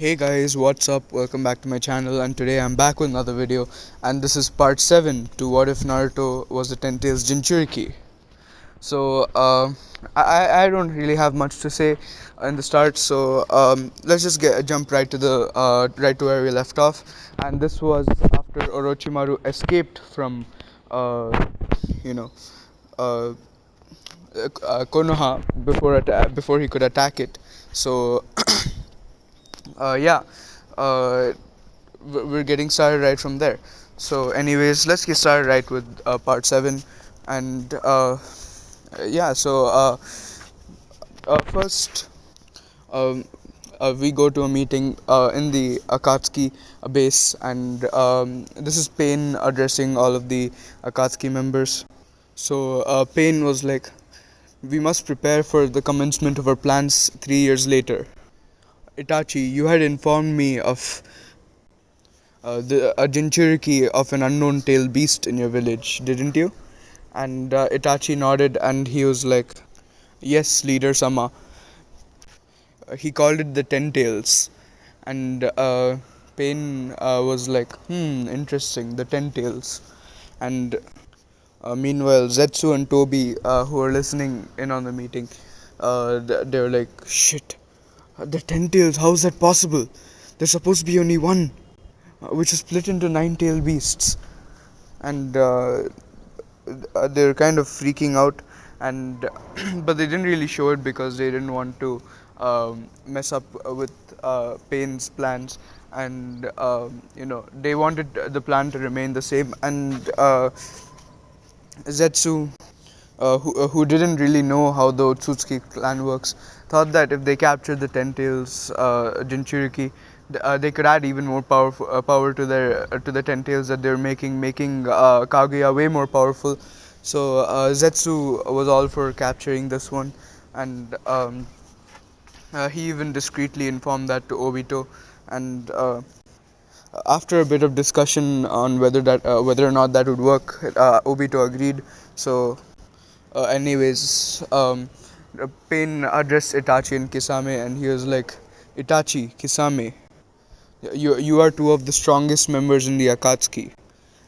Hey guys, what's up? Welcome back to my channel, and today I'm back with another video, and this is part 7 to What If Naruto Was the Ten Tails Jinchuriki. So, I don't really have much to say in the start, so let's just jump right to where we left off. And this was after Orochimaru escaped from, uh, you know, uh, Konoha before he could attack it. So, yeah, uh, we're getting started right from there. So, anyways, let's get started right with part 7. And yeah, so first, um, we go to a meeting in the Akatsuki base, and this is Pain addressing all of the Akatsuki members. So, Pain was like, "We must prepare for the commencement of our plans 3 years later. Itachi, you had informed me of the a Jinchuriki of an unknown tail beast in your village, didn't you?" And Itachi nodded, and he was like, "Yes, leader Sama." He called it the Ten Tails, and Pain was like, interesting, the Ten Tails." And meanwhile, Zetsu and Toby, who are listening in on the meeting, they were like, "Shit, the Ten Tails, how is that possible? There's supposed to be only one, which is split into nine tail beasts." And they're kind of freaking out, and but they didn't really show it because they didn't want to mess up with Pain's plans, and they wanted the plan to remain the same. And Zetsu, who didn't really know how the Otsutsuki clan works, thought that if they captured the Ten Tails Jinchuriki, they could add even more power to the Ten Tails that they're making Kaguya way more powerful. So Zetsu was all for capturing this one, and he even discreetly informed that to Obito. And after a bit of discussion on whether or not that would work, Obito agreed. So anyways, Pain addressed Itachi and Kisame, and he was like, "Itachi, Kisame, you are two of the strongest members in the Akatsuki.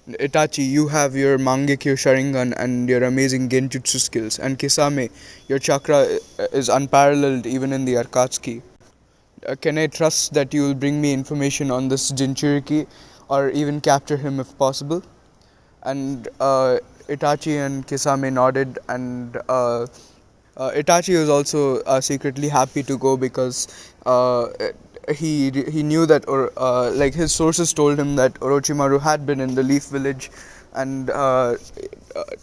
Itachi, you have your Mangekyo Sharingan and your amazing Genjutsu skills, and Kisame, your chakra is unparalleled even in the Akatsuki. Can I trust that you will bring me information on this Jinchuriki, or even capture him if possible?" And Itachi and Kisame nodded, and Itachi was also secretly happy to go because he knew that, or like his sources told him that Orochimaru had been in the Leaf Village, and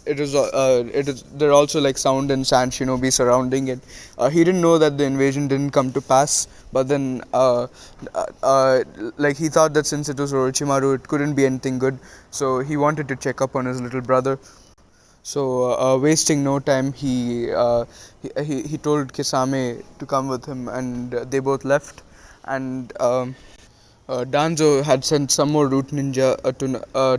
it is there also like sound and sand shinobi surrounding it. He didn't know that the invasion didn't come to pass, but then like he thought that since it was Orochimaru, it couldn't be anything good. So he wanted to check up on his little brother. So, wasting no time, he told Kisame to come with him, and they both left. And Danzo had sent some more root ninja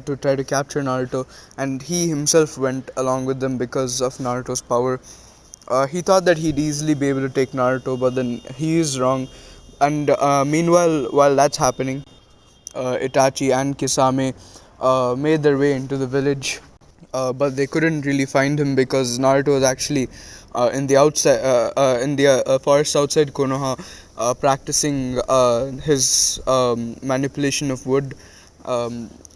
to try to capture Naruto, and he himself went along with them because of Naruto's power. He thought that he'd easily be able to take Naruto, but then he is wrong. And meanwhile, while that's happening, Itachi and Kisame made their way into the village, but they couldn't really find him because Naruto was actually in the forest outside Konoha, practicing his manipulation of wood.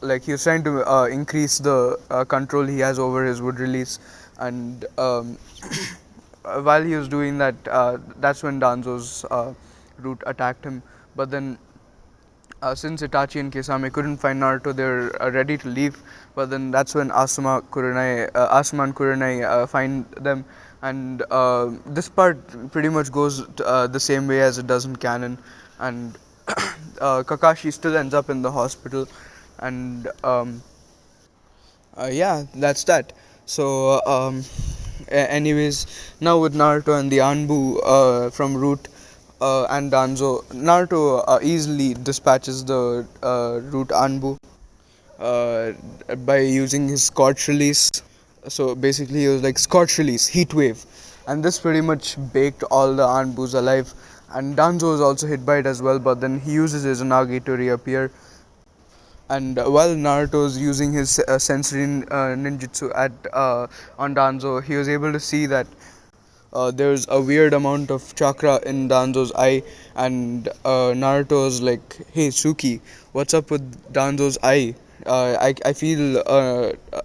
Like he was trying to increase the control he has over his wood release, and while he was doing that, that's when Danzo's root attacked him. But then since Itachi and Kisame couldn't find Naruto, they were ready to leave. But then that's when Asuma and Kurenai find them, and this part pretty much goes the same way as it does in canon. And Kakashi still ends up in the hospital, and yeah, that's that. So, anyways, now with Naruto and the Anbu from Root and Danzo, Naruto easily dispatches the Root Anbu by using his Scorch Release. So basically, he was like Scorch Release, Heat Wave, and this pretty much baked all the Anbus alive. and Danzo is also hit by it as well. But then he uses his Unagi to reappear. And while Naruto is using his sensory ninjutsu at on Danzo, he was able to see that there's a weird amount of chakra in Danzo's eye, and Naruto's like, "Hey Suki, what's up with Danzo's eye? I feel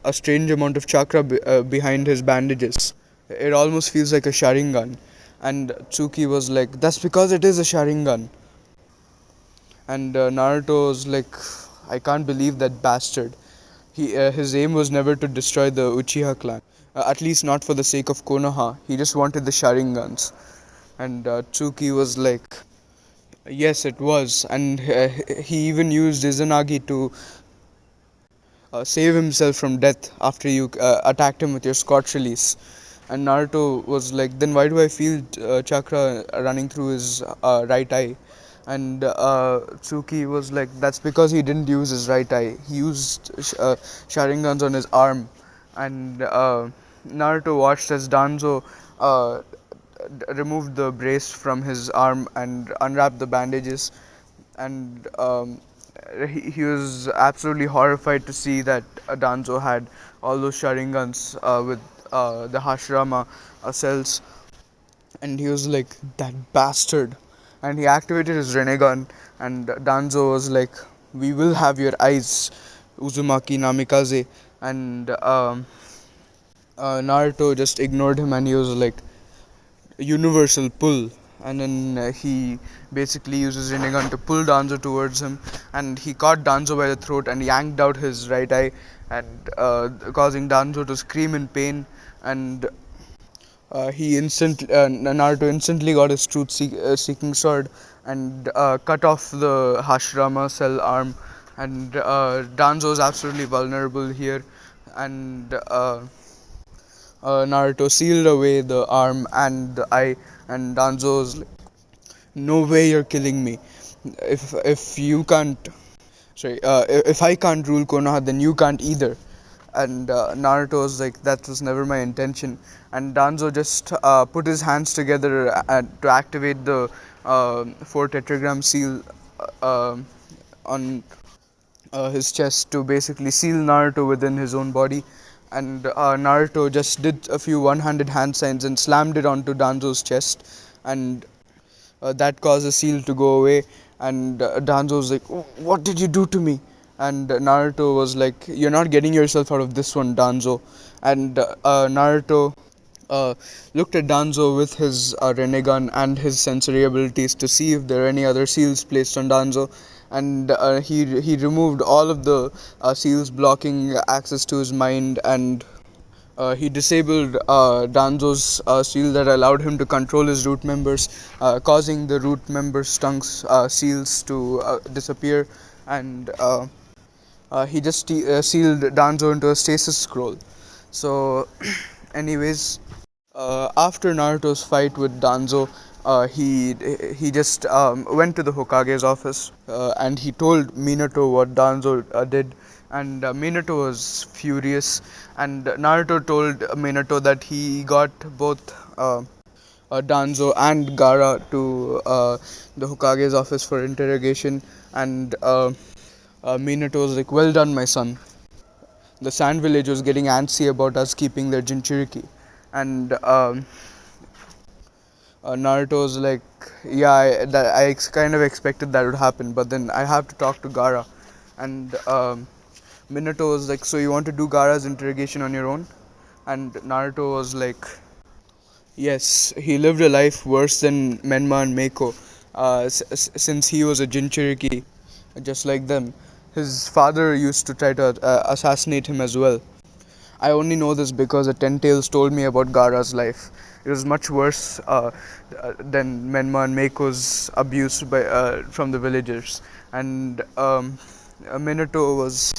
a strange amount of chakra behind his bandages. It almost feels like a Sharingan." And Tsuki was like, "That's because it is a Sharingan." And Naruto's like, "I can't believe that bastard. His aim was never to destroy the Uchiha clan. At least not for the sake of Konoha. He just wanted the Sharingans." And Tsuki was like, "Yes, it was." And he even used Izanagi to save himself from death after you attacked him with your Scorch release. And Naruto was like, "Then why do I feel chakra running through his right eye?" And Tsuki was like, "That's because he didn't use his right eye. He used Sharingans on his arm." And Naruto watched as Danzo removed the brace from his arm and unwrapped the bandages. And he was absolutely horrified to see that Danzo had all those Sharingans with the Hashirama cells. And he was like, "That bastard." And he activated his Renegon, and Danzo was like, "We will have your eyes, Uzumaki Namikaze." And Naruto just ignored him, and he was like, "Universal pull." And then he basically uses Rinnegan to pull Danzo towards him, and he caught Danzo by the throat and yanked out his right eye, and causing Danzo to scream in pain. And Naruto instantly got his truth seeking sword and cut off the Hashirama cell arm. And Danzo is absolutely vulnerable here. And Naruto sealed away the arm and the eye, and Danzo's like, "No way, you're killing me. If you can't, sorry, if I can't rule Konoha, then you can't either." And Naruto was like, "That was never my intention." And Danzo just put his hands together to activate the four tetragram seal on his chest to basically seal Naruto within his own body. And Naruto just did a few one-handed hand signs and slammed it onto Danzo's chest, and that caused the seal to go away. And Danzo was like, "Oh, what did you do to me?" And Naruto was like, "You're not getting yourself out of this one, Danzo." And Naruto uh, looked at Danzo with his Renegon and his sensory abilities to see if there are any other seals placed on Danzo. And he removed all of the seals blocking access to his mind, and he disabled Danzo's seal that allowed him to control his root members, causing the root members' tongues seals to disappear. And he just sealed Danzo into a stasis scroll. So, anyways, after Naruto's fight with Danzo, he just went to the Hokage's office and he told Minato what Danzo did, and Minato was furious. And Naruto told Minato that he got both Danzo and Gaara to the Hokage's office for interrogation, and Minato was like, "Well done, my son. The Sand Village was getting antsy about us keeping their Jinchuriki." And Naruto was like, "Yeah, kind of expected that would happen, but then I have to talk to Gaara." And Minato was like, "So you want to do Gaara's interrogation on your own?" And Naruto was like, "Yes, he lived a life worse than Menma and Meiko, since he was a Jinchuriki, just like them. His father used to try to assassinate him as well. I only know this because a Ten Tails told me about Gaara's life. It was much worse than Menma and Meiko's abuse from the villagers." And Minato was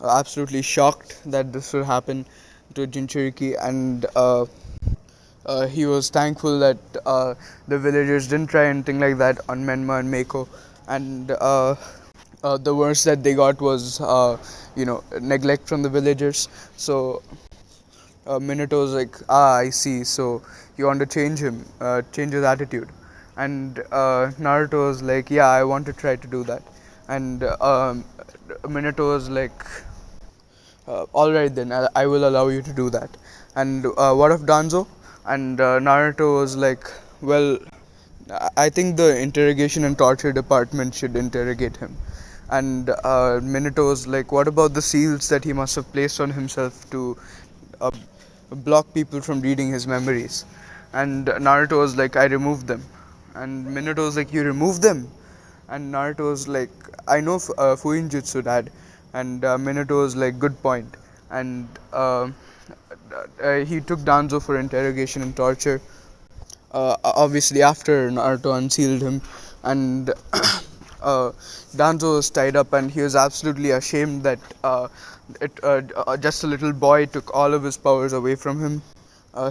absolutely shocked that this would happen to Jinchuriki, and he was thankful that the villagers didn't try anything like that on Menma and Meiko. And the worst that they got was, neglect from the villagers. So Minato was like, "Ah, I see. So you want to change him, change his attitude." And Naruto was like, yeah, I want to try to do that. And Minato was like, all right then, I will allow you to do that. And what of Danzo? And Naruto was like, well, I think the interrogation and torture department should interrogate him. And Minato was like, what about the seals that he must have placed on himself to uh, block people from reading his memories? And Naruto was like, I removed them. And Minato was like, you removed them? And Naruto was like, I know Fuinjutsu, dad. And Minato was like, good point. And he took Danzo for interrogation and torture. Obviously, after Naruto unsealed him, and Danzo was tied up, and he was absolutely ashamed that just a little boy took all of his powers away from him.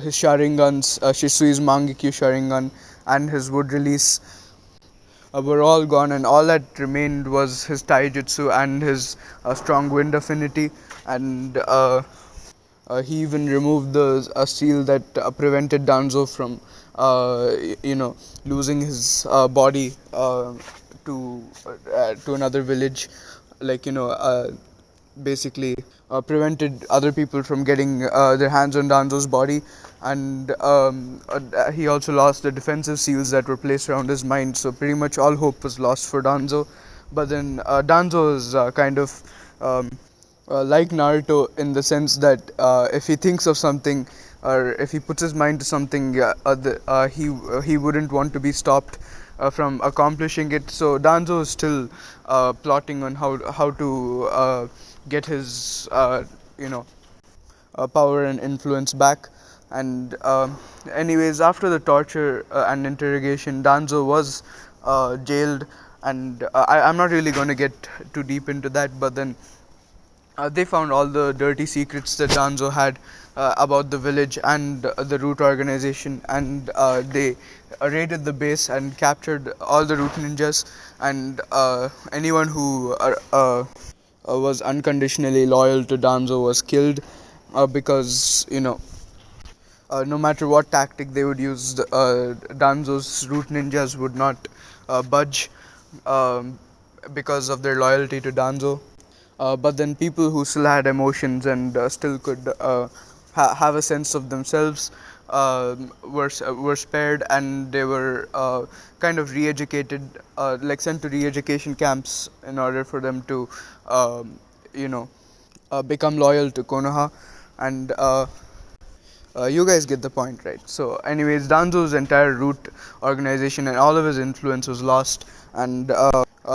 His Sharingans, Shisui's Mangekyo Sharingan, and his wood release were all gone, and all that remained was his taijutsu and his strong wind affinity. And he even removed the seal that prevented Danzo from, you know, losing his body to another village, like basically prevented other people from getting their hands on Danzo's body. And he also lost the defensive seals that were placed around his mind. So pretty much all hope was lost for Danzo. But then Danzo is kind of like Naruto in the sense that if he thinks of something, or if he puts his mind to something, he wouldn't want to be stopped from accomplishing it. So Danzo is still plotting on how to get his you know power and influence back. And anyways, after the torture and interrogation, Danzo was jailed. And I'm not really going to get too deep into that, but then they found all the dirty secrets that Danzo had about the village and the root organization, and they raided the base and captured all the root ninjas. And anyone who was unconditionally loyal to Danzo was killed, because no matter what tactic they would use, Danzo's root ninjas would not budge, um, because of their loyalty to Danzo. But then people who still had emotions and still could have a sense of themselves were spared, and they were kind of re-educated, like sent to re-education camps in order for them to um, you know become loyal to Konoha. And you guys get the point, right? So, anyways, Danzo's entire root organization and all of his influence was lost. And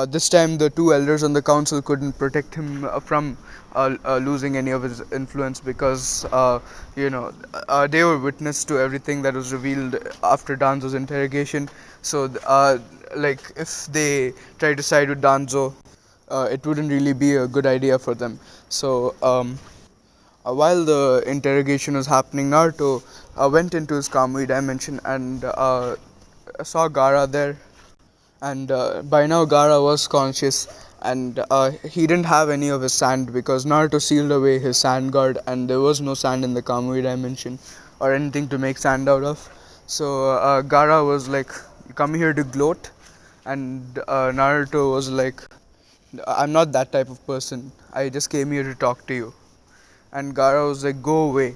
this time, the two elders on the council couldn't protect him from losing any of his influence, because they were witness to everything that was revealed after Danzo's interrogation. So, like, if they try to side with Danzo, it wouldn't really be a good idea for them. So, while the interrogation was happening, Naruto went into his Kamui dimension and saw Gara there. And by now, Gara was conscious, and he didn't have any of his sand because Naruto sealed away his sand guard, and there was no sand in the Kamui dimension or anything to make sand out of. So Gara was like, "Come here to gloat," and Naruto was like, "I'm not that type of person. I just came here to talk to you." And Gara was like, "Go away."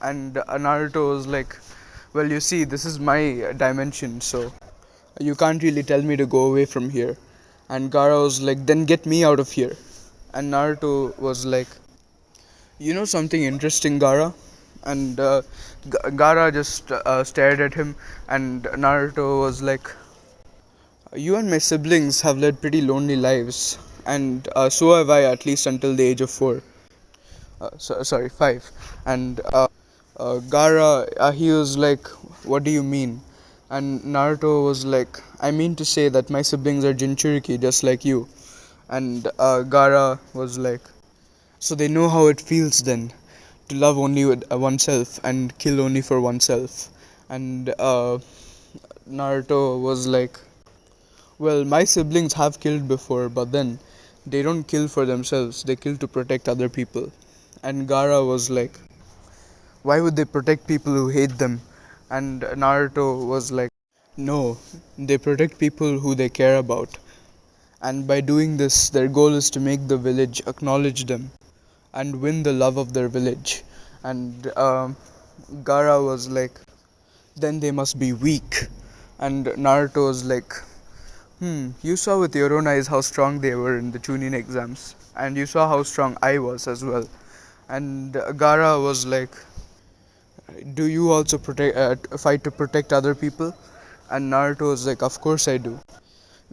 And Naruto was like, "Well, you see, this is my dimension, so you can't really tell me to go away from here." And Gara was like, "Then get me out of here." And Naruto was like, "You know something interesting, Gara?" And Gara just stared at him, and Naruto was like, "You and my siblings have led pretty lonely lives, and so have I, at least until the age of 4. Sorry, 5." And Gara, he was like, "What do you mean?" And Naruto was like, "I mean to say that my siblings are Jinchuriki just like you." And Gara was like, "So they know how it feels then, to love only with oneself and kill only for oneself." And Naruto was like, "Well, my siblings have killed before, but then they don't kill for themselves, they kill to protect other people." And Gara was like, "Why would they protect people who hate them?" And Naruto was like, No, they protect people who they care about. And by doing this, their goal is to make the village acknowledge them and win the love of their village. And Gara was like, then they must be weak. And Naruto was like, you saw with your own eyes how strong they were in the Chunin exams. And you saw how strong I was as well. And Gara was like, do you also fight to protect other people? And Naruto was like, of course I do.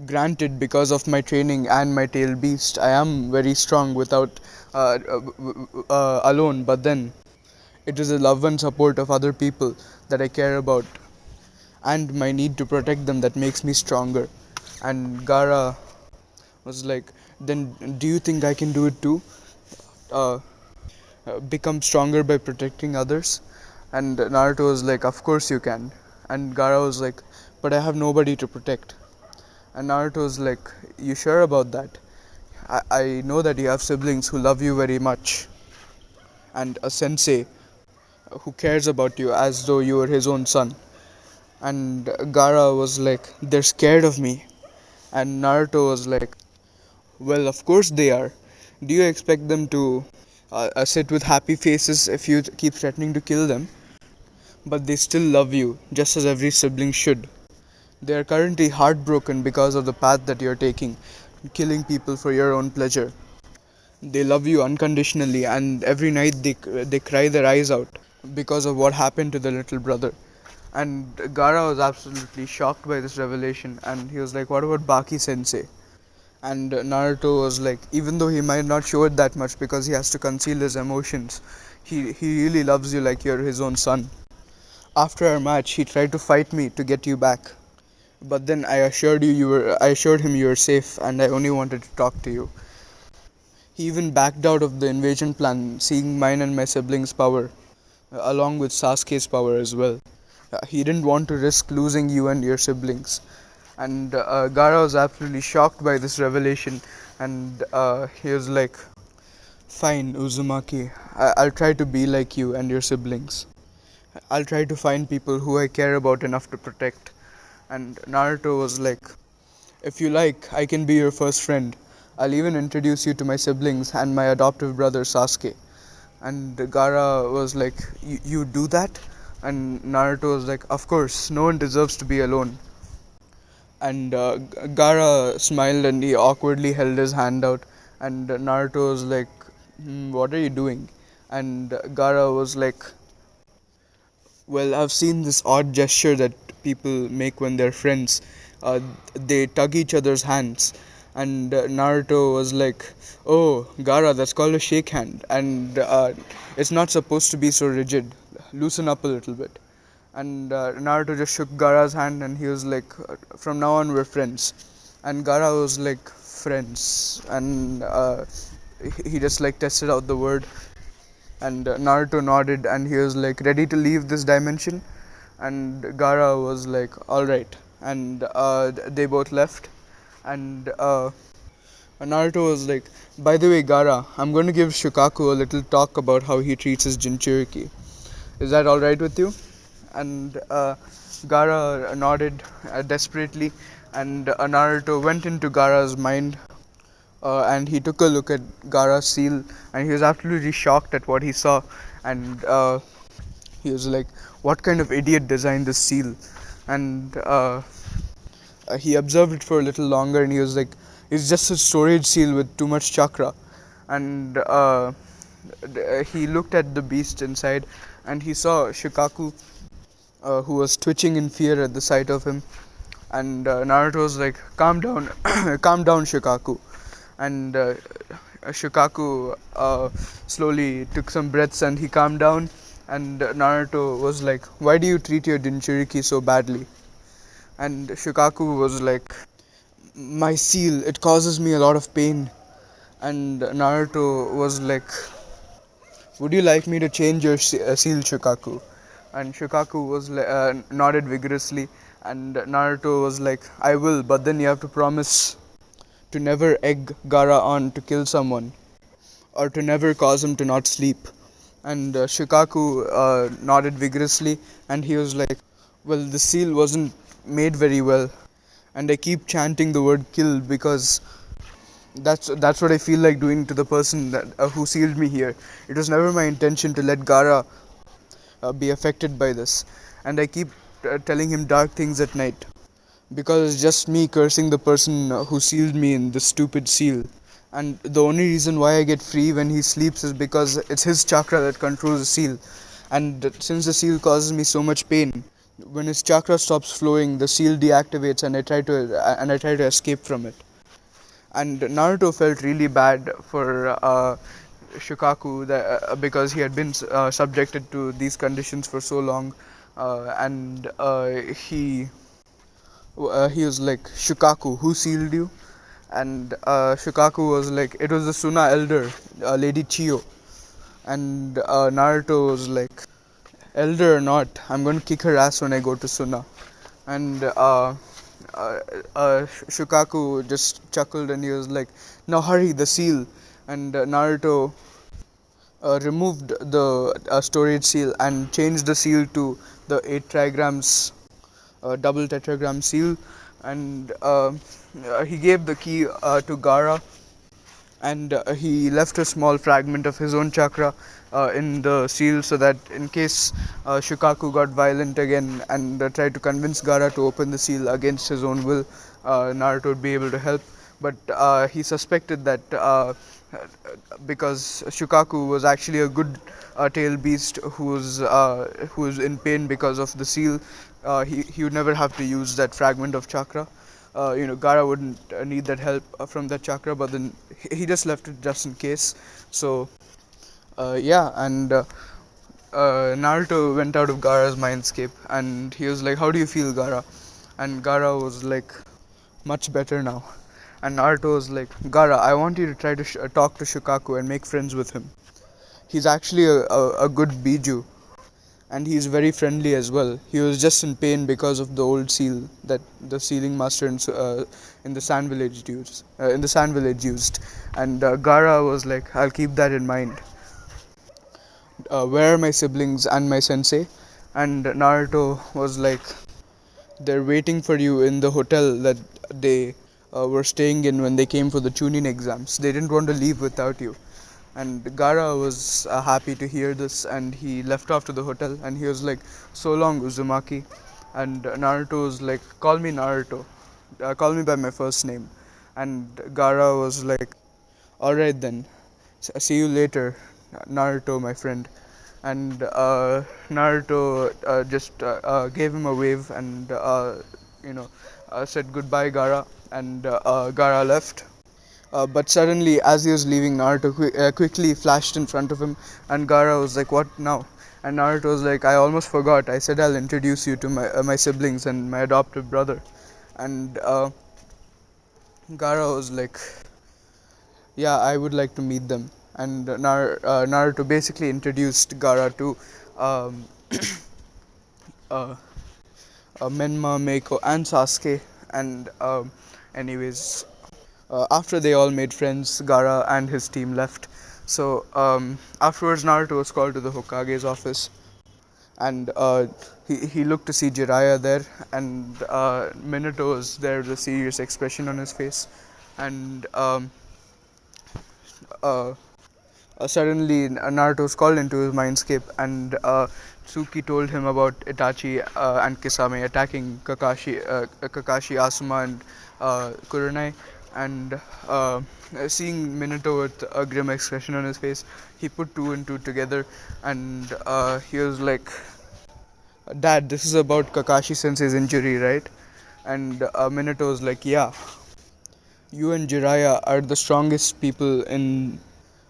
Granted, because of my training and my tail beast, I am very strong without alone. But then, it is the love and support of other people that I care about, and my need to protect them that makes me stronger. And Gara was like, then do you think I can do it too? Uh, become stronger by protecting others? And Naruto was like, of course you can. And Gara was like, but I have nobody to protect. And Naruto was like, you sure about that? I know that you have siblings who love you very much, and a sensei who cares about you as though you were his own son. And Gara was like, they're scared of me. And Naruto was like, well, of course they are. Do you expect them to sit with happy faces if you keep threatening to kill them? But they still love you, just as every sibling should. They are currently heartbroken because of the path that you're taking, killing people for your own pleasure. They love you unconditionally, and every night they cry their eyes out because of what happened to the little brother. And Gara was absolutely shocked by this revelation, and he was like, "What about Baki Sensei?" And Naruto was like, even though he might not show it that much because he has to conceal his emotions, he really loves you like you're his own son. After our match, he tried to fight me to get you back, but then I assured him you were safe, and I only wanted to talk to you. He even backed out of the invasion plan, seeing mine and my siblings' power, along with Sasuke's power as well. He didn't want to risk losing you and your siblings. And Gara was absolutely shocked by this revelation, and he was like, fine, Uzumaki, I'll try to be like you and your siblings. I'll try to find people who I care about enough to protect. And Naruto was like, if you like, I can be your first friend. I'll even introduce you to my siblings and my adoptive brother Sasuke. And Gara was like, you do that? And Naruto was like, of course, no one deserves to be alone. And Gara smiled and he awkwardly held his hand out. And Naruto was like, what are you doing? And Gara was like, well, I've seen this odd gesture that people make when they're friends. They tug each other's hands. And Naruto was like, oh, Gara, that's called a shake hand. And it's not supposed to be so rigid. Loosen up a little bit. And Naruto just shook Gara's hand and he was like, from now on, we're friends. And Gara was like, friends. And he just like tested out the word, and Naruto nodded and he was like, ready to leave this dimension? And Gara was like, alright. And they both left. And Naruto was like, by the way, Gara, I'm going to give Shukaku a little talk about how he treats his Jinchuriki. Is that alright with you? And Gara nodded desperately, and Naruto went into Gara's mind, and he took a look at Gara's seal, and he was absolutely shocked at what he saw. And he was like, "What kind of idiot designed this seal?" And he observed it for a little longer, and he was like, "It's just a storage seal with too much chakra." And he looked at the beast inside, and he saw Shikaku, who was twitching in fear at the sight of him. And Naruto was like, "Calm down, calm down, Shikaku." And Shikaku slowly took some breaths and he calmed down. And Naruto was like, "Why do you treat your Jinchuriki so badly?" And Shikaku was like, "My seal, it causes me a lot of pain." And Naruto was like, "Would you like me to change your seal, Shikaku?" And Shikaku was nodded vigorously. And Naruto was like, "I will, but then you have to promise to never egg Gara on to kill someone, or to never cause him to not sleep." And Shikaku nodded vigorously, and he was like, "Well, the seal wasn't made very well, and I keep chanting the word kill because that's what I feel like doing to the person that who sealed me here. It was never my intention to let Gara be affected by this, and I keep telling him dark things at night because it's just me cursing the person who sealed me in this stupid seal. And the only reason why I get free when he sleeps is because it's his chakra that controls the seal. And since the seal causes me so much pain, when his chakra stops flowing, the seal deactivates, and I try to escape from it. And Naruto felt really bad for Shukaku because he had been subjected to these conditions for so long, and he was like, Shukaku, who sealed you? And Shukaku was like, it was the Suna elder, Lady Chiyo. And Naruto was like, elder or not, I'm going to kick her ass when I go to Suna. And Shukaku just chuckled and he was like, now hurry, the seal. And Naruto removed the storage seal and changed the seal to the 8 trigrams double tetragram seal. And he gave the key to Gara, and he left a small fragment of his own chakra in the seal so that in case Shukaku got violent again and tried to convince Gara to open the seal against his own will, Naruto would be able to help. But he suspected that because Shukaku was actually a good tail beast who was in pain because of the seal, he would never have to use that fragment of chakra. Gara wouldn't need that help from that chakra, but then he just left it just in case. So yeah, and Naruto went out of Gara's mindscape, and he was like, "How do you feel, Gara?" And Gara was like, "Much better now." And Naruto was like, "Gara, I want you to try to talk to Shukaku and make friends with him. He's actually a good Biju, and he's very friendly as well. He was just in pain because of the old seal that the sealing master in the Sand Village used. And Gara was like, "I'll keep that in mind. Where are my siblings and my sensei?" And Naruto was like, "They're waiting for you in the hotel that they were staying in when they came for the Chunin exams. They didn't want to leave without you." And Gara was happy to hear this, and he left off to the hotel, and he was like, "So long, Uzumaki." And Naruto was like, "Call me Naruto. Call me by my first name." And Gara was like, "Alright then. See you later, Naruto, my friend." And Naruto just gave him a wave and you know said goodbye, Gara, and Gara left. But suddenly, as he was leaving, Naruto quickly flashed in front of him, and Gara was like, "What now?" And Naruto was like, "I almost forgot. I said I'll introduce you to my siblings and my adoptive brother." And Gara was like, "Yeah, I would like to meet them." And Naruto basically introduced Gara to um, uh, Menma, Meiko, and Sasuke. And anyways, after they all made friends, Gara and his team left. So afterwards, Naruto was called to the Hokage's office, and he looked to see Jiraiya there, and Minato was there with a serious expression on his face, and uh, suddenly Naruto was called into his mindscape, and Tsuki told him about Itachi and Kisame attacking Kakashi, Asuma, and Kurenai. And seeing Minato with a grim expression on his face, he put two and two together, and he was like, "Dad, this is about Kakashi Sensei's injury, right?" And Minato was like, "Yeah, you and Jiraiya are the strongest people in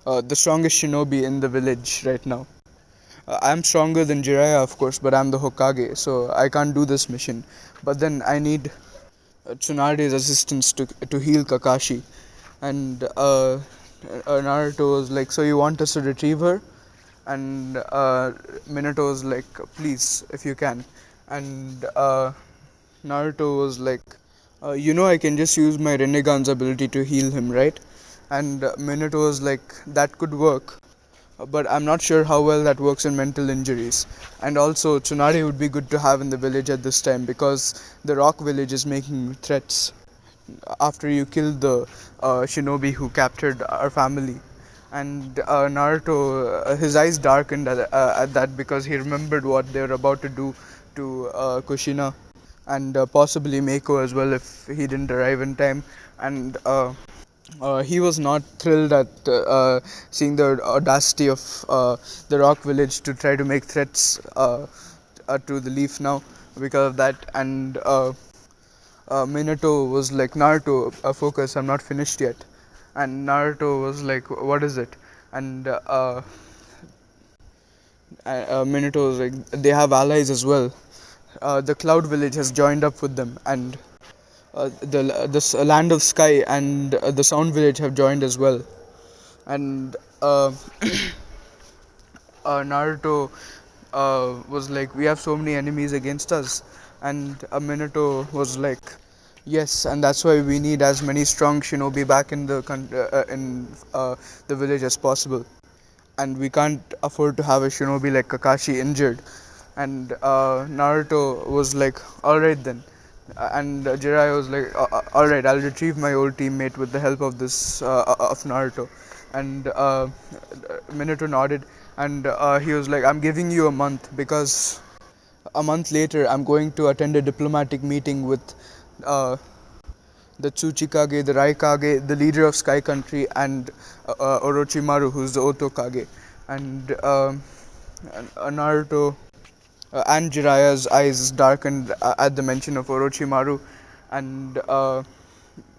the strongest shinobi in the village right now. I'm stronger than Jiraiya, of course, but I'm the Hokage, so I can't do this mission. But then I need Tsunade's assistance to heal Kakashi." And Naruto was like, "So you want us to retrieve her?" And Minato was like, "Please, if you can." And Naruto was like, I can just use my Renegaan's ability to heal him, right?" And Minato was like, "That could work, but I'm not sure how well that works in mental injuries. And also, Tsunade would be good to have in the village at this time because the rock village is making threats after you killed the shinobi who captured our family. And Naruto, his eyes darkened at that because he remembered what they were about to do to Kushina and possibly Mako as well if he didn't arrive in time. And he was not thrilled at seeing the audacity of the Rock Village to try to make threats to the Leaf now because of that. And Minato was like, Naruto, focus, I'm not finished yet. And Naruto was like, what is it? And Minato was like, they have allies as well. The Cloud Village has joined up with them, and the Land of Sky and the Sound Village have joined as well. And uh, Naruto was like, "We have so many enemies against us," and Minato was like, "Yes, and that's why we need as many strong shinobi back in the village as possible, and we can't afford to have a shinobi like Kakashi injured." And Naruto was like, "All right then." And Jiraiya was like, "All right, I'll retrieve my old teammate with the help of this of Naruto." And Minato nodded, and he was like, "I'm giving you a month because a month later I'm going to attend a diplomatic meeting with uh, the Tsuchikage, the Raikage, the leader of Sky Country, and Orochimaru, who's the Otokage." And Naruto and Jiraiya's eyes darkened at the mention of Orochimaru, and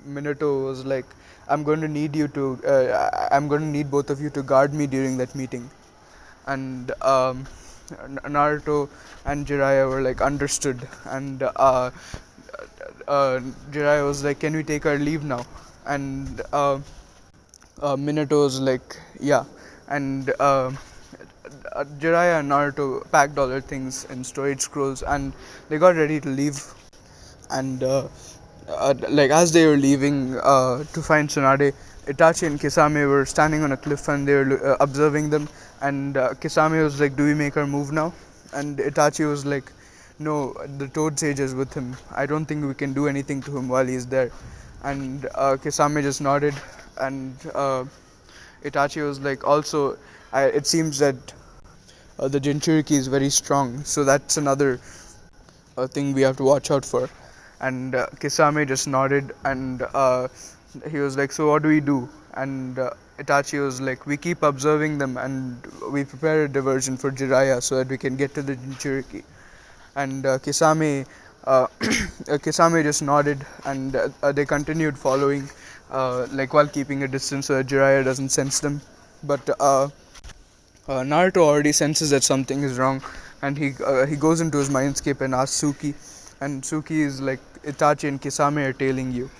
Minato was like, "I'm going to need you to. I'm going to need both of you to guard me during that meeting." And Naruto and Jiraiya were like, "Understood." And Jiraiya was like, "Can we take our leave now?" And Minato was like, "Yeah." And Jiraiya and Naruto packed all their things in storage scrolls, and they got ready to leave. And like as they were leaving to find Tsunade, Itachi and Kisame were standing on a cliff and they were observing them. And Kisame was like, "Do we make our move now?" And Itachi was like, "No, the Toad Sage is with him. I don't think we can do anything to him while he's there." And Kisame just nodded, and Itachi was like, "Also, it seems that the Jinchuriki is very strong, so that's another thing we have to watch out for." And Kisame just nodded, and he was like, "So what do we do?" And Itachi was like, "We keep observing them and we prepare a diversion for Jiraiya so that we can get to the Jinchuriki." And Kisame just nodded, and they continued following, like while keeping a distance so that Jiraiya doesn't sense them. But Naruto already senses that something is wrong, and he goes into his mindscape and asks Suki, and Suki is like, "Itachi and Kisame are tailing you."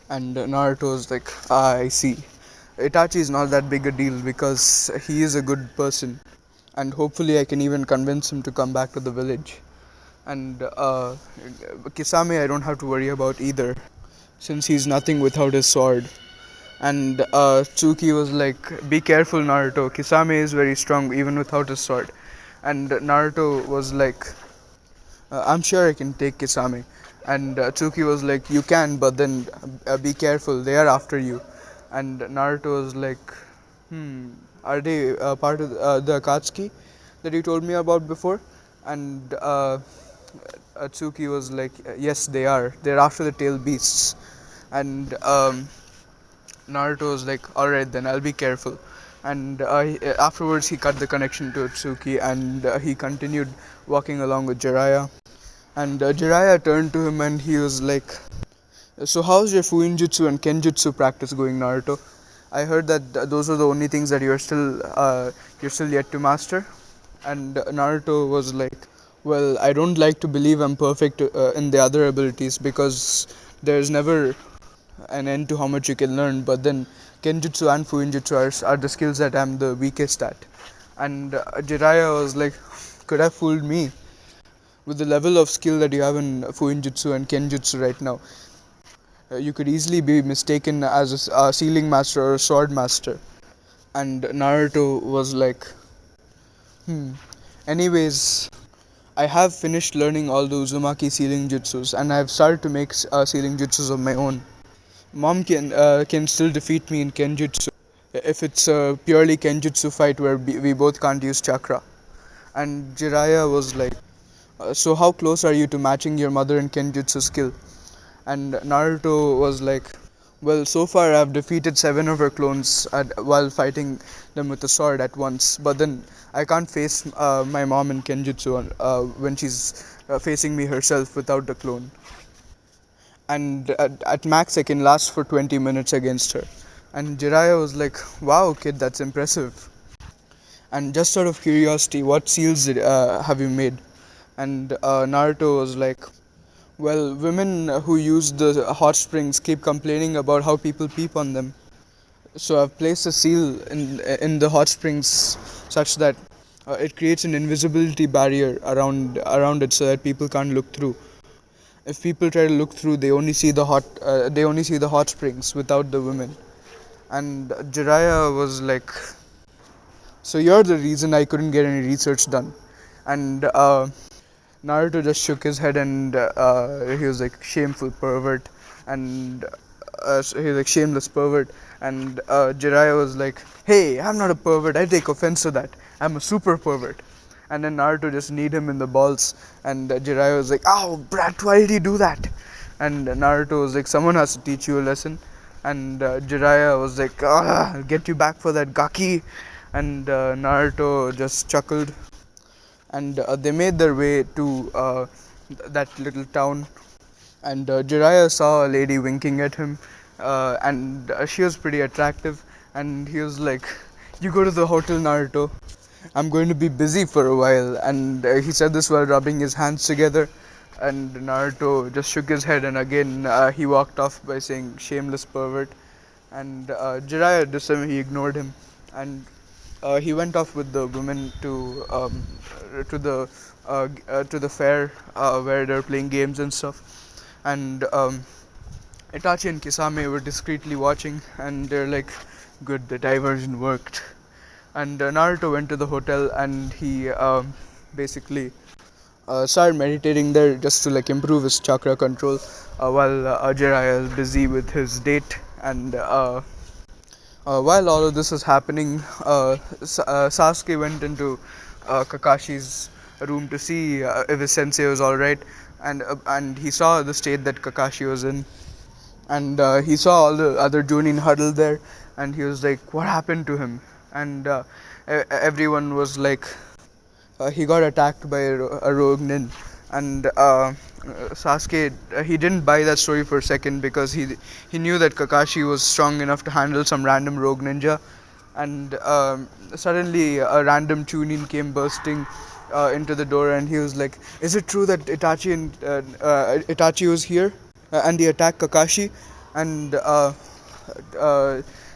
And Naruto is like, "Ah, I see. Itachi is not that big a deal because he is a good person, and hopefully I can even convince him to come back to the village." And Kisame I don't have to worry about either, since he's nothing without his sword. And Tsuki was like, "Be careful, Naruto. Kisame is very strong even without his sword." And Naruto was like, "I'm sure I can take Kisame." And Tsuki was like, "You can, but then be careful. They are after you." And Naruto was like, "Hmm, are they part of the Akatsuki that you told me about before?" And Atsuki was like, "Yes, they are. They're after the tail beasts." And Naruto was like, "All right, then I'll be careful." And afterwards, he cut the connection to Atsuki, and he continued walking along with Jiraiya. And Jiraiya turned to him and he was like, "So how's your Fuinjutsu and Kenjutsu practice going, Naruto? I heard that those are the only things that you're still yet to master." And Naruto was like, "Well, I don't like to believe I'm perfect in the other abilities because there's never an end to how much you can learn. But then Kenjutsu and Fuinjutsu are the skills that I'm the weakest at." And Jiraiya was like, "Could have fooled me with the level of skill that you have in Fuinjutsu and Kenjutsu right now. You could easily be mistaken as a sealing master or a sword master." And Naruto was like, hmm. Anyways, I have finished learning all the Uzumaki sealing jutsus, and I have started to make sealing jutsus of my own. Mom can still defeat me in Kenjutsu if it's a purely Kenjutsu fight where we both can't use chakra. And Jiraiya was like, so how close are you to matching your mother in Kenjutsu skill? And Naruto was like, well, so far I've defeated 7 of her clones while fighting them with a sword at once. But then I can't face my mom in Kenjutsu when she's facing me herself without the clone. And at max, I can last for 20 minutes against her. And Jiraiya was like, wow, kid, that's impressive. And just out of curiosity, what seals have you made? And Naruto was like, well, women who use the hot springs keep complaining about how people peep on them. So I've placed a seal in the hot springs such that it creates an invisibility barrier around it so that people can't look through. If people try to look through, they only see the hot springs without the women. And Jiraiya was like, so you're the reason I couldn't get any research done. And Naruto just shook his head and he was like, shameful pervert. And so he was like, shameless pervert. And Jiraiya was like, hey, I'm not a pervert, I take offense to that, I'm a super pervert. And then Naruto just kneed him in the balls, and Jiraiya was like, ow, brat, why did he do that? And Naruto was like, someone has to teach you a lesson. And Jiraiya was like, I'll get you back for that gaki. And Naruto just chuckled, and they made their way to that little town. And Jiraiya saw a lady winking at him, and she was pretty attractive. And he was like, "You go to the hotel, Naruto. I'm going to be busy for a while." And he said this while rubbing his hands together. And Naruto just shook his head, and again he walked off by saying, "Shameless pervert." And Jiraiya, this time he ignored him, and he went off with the women to the to the fair where they're playing games and stuff. And Itachi and Kisame were discreetly watching, and they're like, "Good, the diversion worked." And Naruto went to the hotel, and he basically started meditating there just to like improve his chakra control, while Jiraiya is busy with his date. And while all of this was happening, Sasuke went into Kakashi's room to see if his sensei was alright, and he saw the state that Kakashi was in, and he saw all the other Jonin huddled there, and he was like, "What happened to him?" And everyone was like, he got attacked by a rogue nin. And Sasuke, he didn't buy that story for a second, because he knew that Kakashi was strong enough to handle some random rogue ninja. And suddenly a random Chunin came bursting into the door, and he was like, "Is it true that Itachi was here and he attacked Kakashi?" And uh,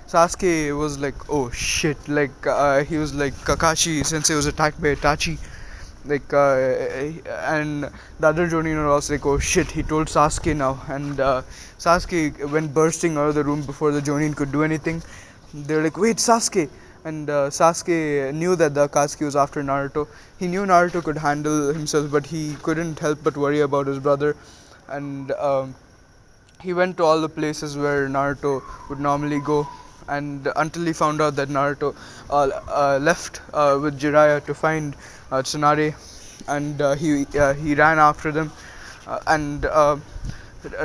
Sasuke was like, "Oh shit!" Like he was like, "Kakashi Sensei was attacked by Itachi." Like and the other Jonin were also like, "Oh shit!" He told Sasuke now, and Sasuke went bursting out of the room before the Jonin could do anything. They were like, "Wait, Sasuke!" And Sasuke knew that the Akatsuki was after Naruto. He knew Naruto could handle himself, but he couldn't help but worry about his brother. And he went to all the places where Naruto would normally go, and until he found out that Naruto left with Jiraiya to find Tsunade. And he ran after them, and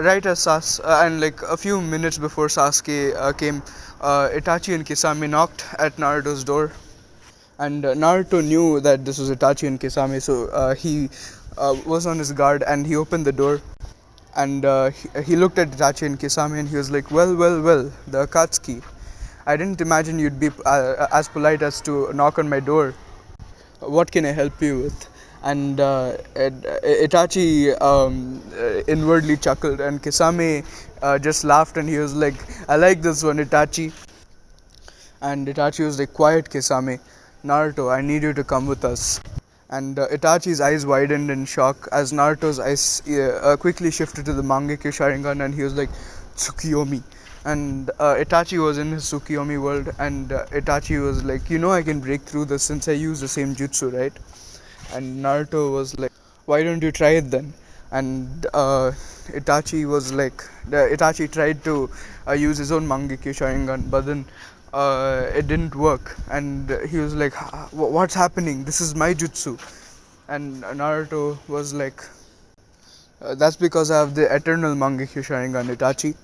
right as and like a few minutes before Sasuke came, Itachi and Kisame knocked at Naruto's door. And Naruto knew that this was Itachi and Kisame, so he was on his guard, and he opened the door. And he looked at Itachi and Kisame, and he was like, "Well, well, well, the Akatsuki. I didn't imagine you'd be as polite as to knock on my door. What can I help you with?" And Itachi inwardly chuckled, and Kisame just laughed, and he was like, "I like this one, Itachi." And Itachi was like, "Quiet, Kisame. Naruto, I need you to come with us." And Itachi's eyes widened in shock as Naruto's eyes quickly shifted to the Mangekyo Sharingan, and he was like, "Tsukiyomi." And Itachi was in his Tsukiyomi world, and Itachi was like, I can break through this since I use the same jutsu, right? And Naruto was like, why don't you try it then? And Itachi was like, Itachi tried to use his own Mangekyo Sharingan, but then it didn't work. And he was like, what's happening? This is my jutsu. And Naruto was like, that's because I have the eternal Mangekyo Sharingan, Itachi.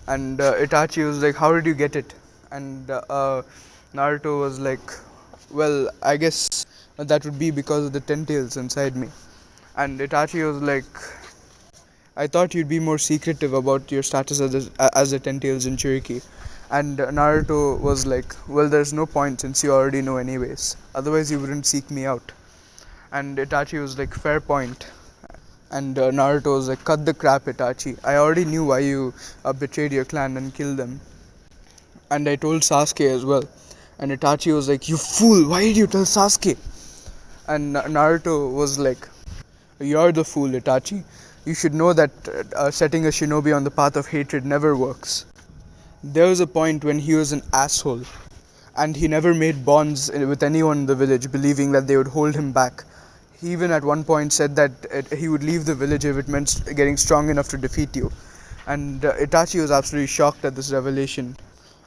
And Itachi was like, how did you get it? And Naruto was like, well, I guess that would be because of the ten tails inside me. And Itachi was like, I thought you'd be more secretive about your status as a ten tails Jinchuriki. And Naruto was like, well, there's no point since you already know anyways. Otherwise, you wouldn't seek me out. And Itachi was like, fair point. And Naruto was like, cut the crap, Itachi. I already knew why you betrayed your clan and killed them. And I told Sasuke as well. And Itachi was like, you fool, why did you tell Sasuke? And Naruto was like, you're the fool, Itachi. You should know that setting a shinobi on the path of hatred never works. There was a point when he was an asshole, and he never made bonds with anyone in the village, believing that they would hold him back. He even at one point said that he would leave the village if it meant getting strong enough to defeat you. And Itachi was absolutely shocked at this revelation,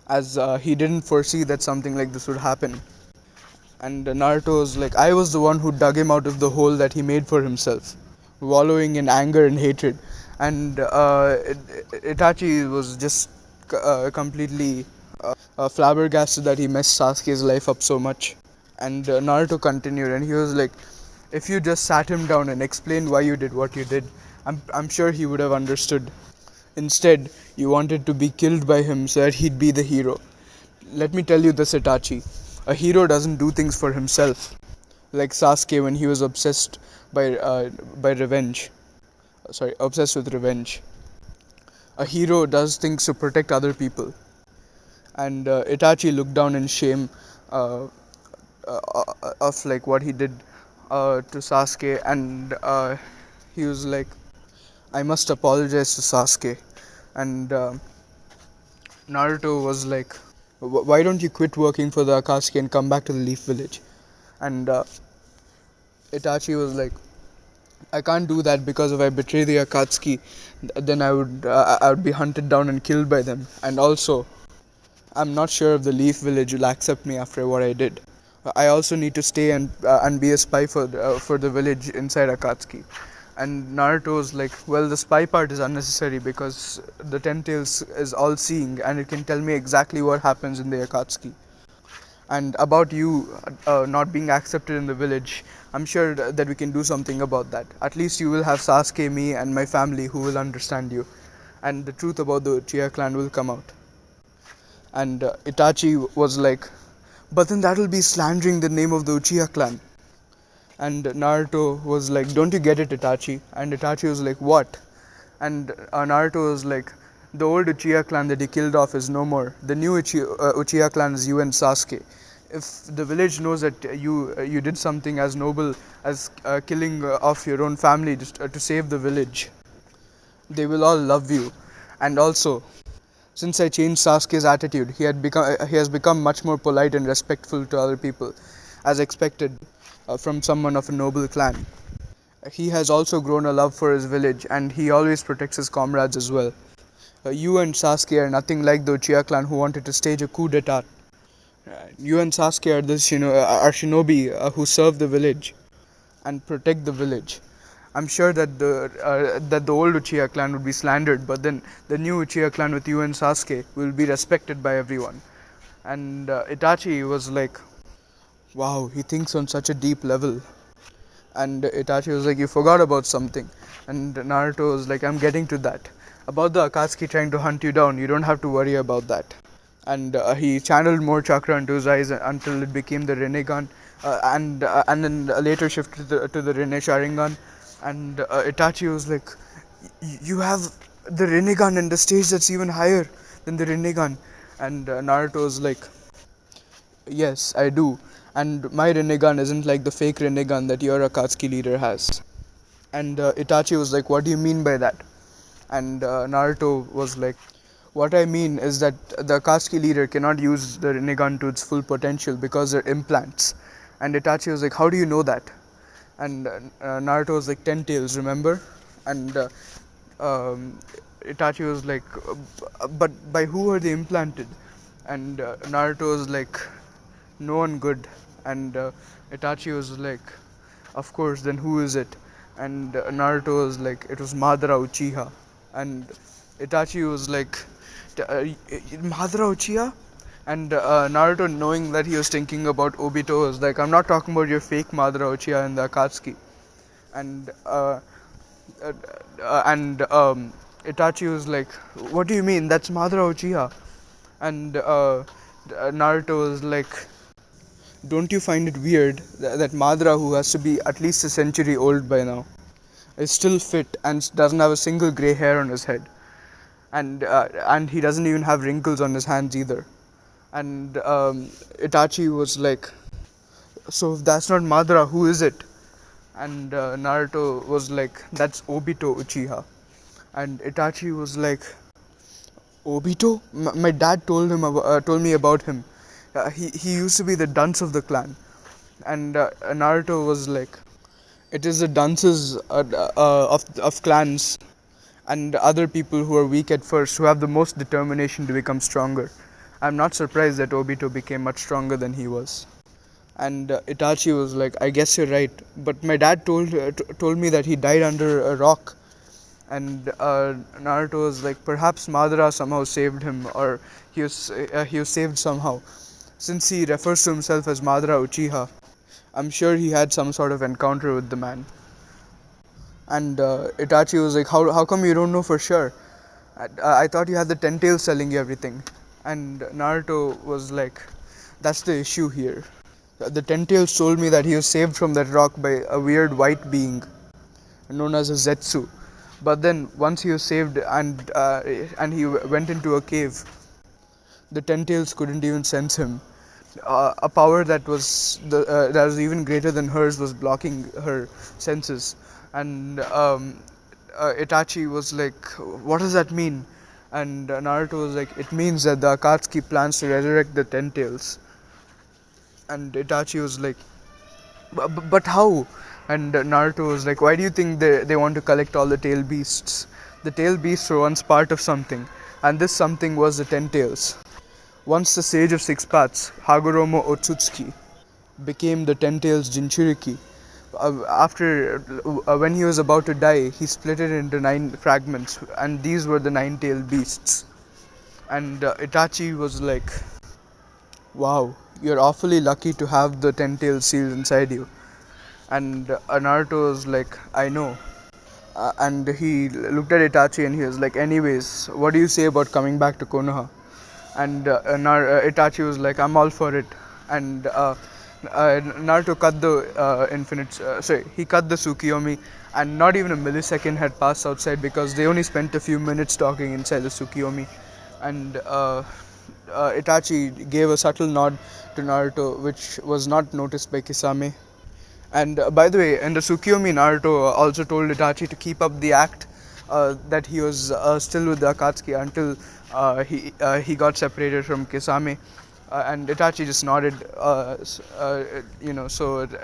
as he didn't foresee that something like this would happen. And Naruto was like, I was the one who dug him out of the hole that he made for himself, wallowing in anger and hatred. And Itachi was just completely flabbergasted that he messed Sasuke's life up so much. And Naruto continued, and he was like, if you just sat him down and explained why you did what you did, I'm sure he would have understood. Instead, you wanted to be killed by him so that he'd be the hero. Let me tell you this, Itachi. A hero doesn't do things for himself, like Sasuke when he was by revenge. Sorry, obsessed with revenge. A hero does things to protect other people. And Itachi looked down in shame uh, of like what he did to Sasuke, and he was like, I must apologize to Sasuke. And Naruto was like, why don't you quit working for the Akatsuki and come back to the Leaf Village? And Itachi was like, I can't do that because if I betray the Akatsuki, then I would be hunted down and killed by them. And also, I'm not sure if the Leaf Village will accept me after what I did. I also need to stay and be a spy for the village inside Akatsuki. And Naruto was like, well, the spy part is unnecessary because the Ten Tails is all seeing and it can tell me exactly what happens in the Akatsuki. And about you not being accepted in the village, I'm sure that we can do something about that. At least you will have Sasuke, me, and my family who will understand you, and the truth about the Uchiha clan will come out. And Itachi was like, but then that will be slandering the name of the Uchiha clan. And Naruto was like, don't you get it, Itachi? And Itachi was like, what? And Naruto was like, the old Uchiha clan that he killed off is no more. The new Uchiha clan is you and Sasuke. If the village knows that you did something as noble as killing off your own family just to save the village, they will all love you. And also, since I changed Sasuke's attitude, he has become much more polite and respectful to other people, as expected from someone of a noble clan. He has also grown a love for his village, and he always protects his comrades as well. You and Sasuke are nothing like the Uchiha clan who wanted to stage a coup d'état. You and Sasuke are are shinobi who serve the village and protect the village. I'm sure that the old Uchiha clan would be slandered, but then the new Uchiha clan with you and Sasuke will be respected by everyone. And Itachi was like, wow, he thinks on such a deep level. And Itachi was like, you forgot about something. And Naruto was like, I'm getting to that. About the Akatsuki trying to hunt you down, you don't have to worry about that. And he channeled more chakra into his eyes until it became the Rinnegan, and then later shifted to the Rinne Sharingan. And Itachi was like, you have the Rinnegan in the stage that's even higher than the Rinnegan. And Naruto was like, yes, I do. And my Rinnegan isn't like the fake Rinnegan that your Akatsuki leader has. And Itachi was like, what do you mean by that? And Naruto was like, What I mean is that the Akatsuki leader cannot use the Rinnegan to its full potential because they're implants. And Itachi was like, "How do you know that?" And Naruto was like, "Ten tails, remember?" And um, Itachi was like, "But by who are they implanted?" And Naruto was like, "No one good." And Itachi was like, "Of course, then who is it?" And Naruto was like, "It was Madara Uchiha." And Itachi was like, "Madara Uchiha?" And Naruto, knowing that he was thinking about Obito, was like, "I'm not talking about your fake Madara Uchiha in the Akatsuki." And uh, Itachi was like, "What do you mean? That's Madara Uchiha." And Naruto was like, "Don't you find it weird that Madara, who has to be at least a century old by now, is still fit and doesn't have a single gray hair on his head, and he doesn't even have wrinkles on his hands either?" And Itachi was like, "So if that's not Madara, who is it?" And Naruto was like, "That's Obito Uchiha." And Itachi was like, "Obito? My dad told me about him. He used to be the dunce of the clan." And Naruto was like, "It is the dunces of clans and other people who are weak at first who have the most determination to become stronger. I'm not surprised that Obito became much stronger than he was." And Itachi was like, "I guess you're right, but my dad told me that he died under a rock." And Naruto was like, "Perhaps Madara somehow saved him, or he was saved somehow. Since he refers to himself as Madara Uchiha, I'm sure he had some sort of encounter with the man." And Itachi was like, how come you don't know for sure? I thought you had the ten tails telling you everything." And Naruto was like, "That's the issue here. The ten tails told me that he was saved from that rock by a weird white being known as a Zetsu. But then once he was saved and he went into a cave, the ten tails couldn't even sense him. A power that was even greater than hers was blocking her senses." And Itachi was like, "What does that mean?" And Naruto was like, "It means that the Akatsuki plans to resurrect the ten tails." And Itachi was like, But how?" And Naruto was like, "Why do you think they want to collect all the tail beasts? The tail beasts were once part of something, and this something was the ten tails. Once the sage of six paths, Hagoromo Otsutsuki, became the ten tails Jinchuriki. After when he was about to die, he split it into nine fragments, and these were the nine tailed beasts." And Itachi was like, "Wow, you're awfully lucky to have the ten tails sealed inside you." And Naruto was like, "I know." And he looked at Itachi and he was like, "Anyways, what do you say about coming back to Konoha?" And Itachi was like, "I'm all for it." And Naruto cut the he cut the Tsukiyomi, and not even a millisecond had passed outside because they only spent a few minutes talking inside the Tsukiyomi. And Itachi gave a subtle nod to Naruto, which was not noticed by Kisame. And by the way, in the Tsukiyomi, Naruto also told Itachi to keep up the act that he was still with the Akatsuki until he got separated from Kisame. And Itachi just nodded, so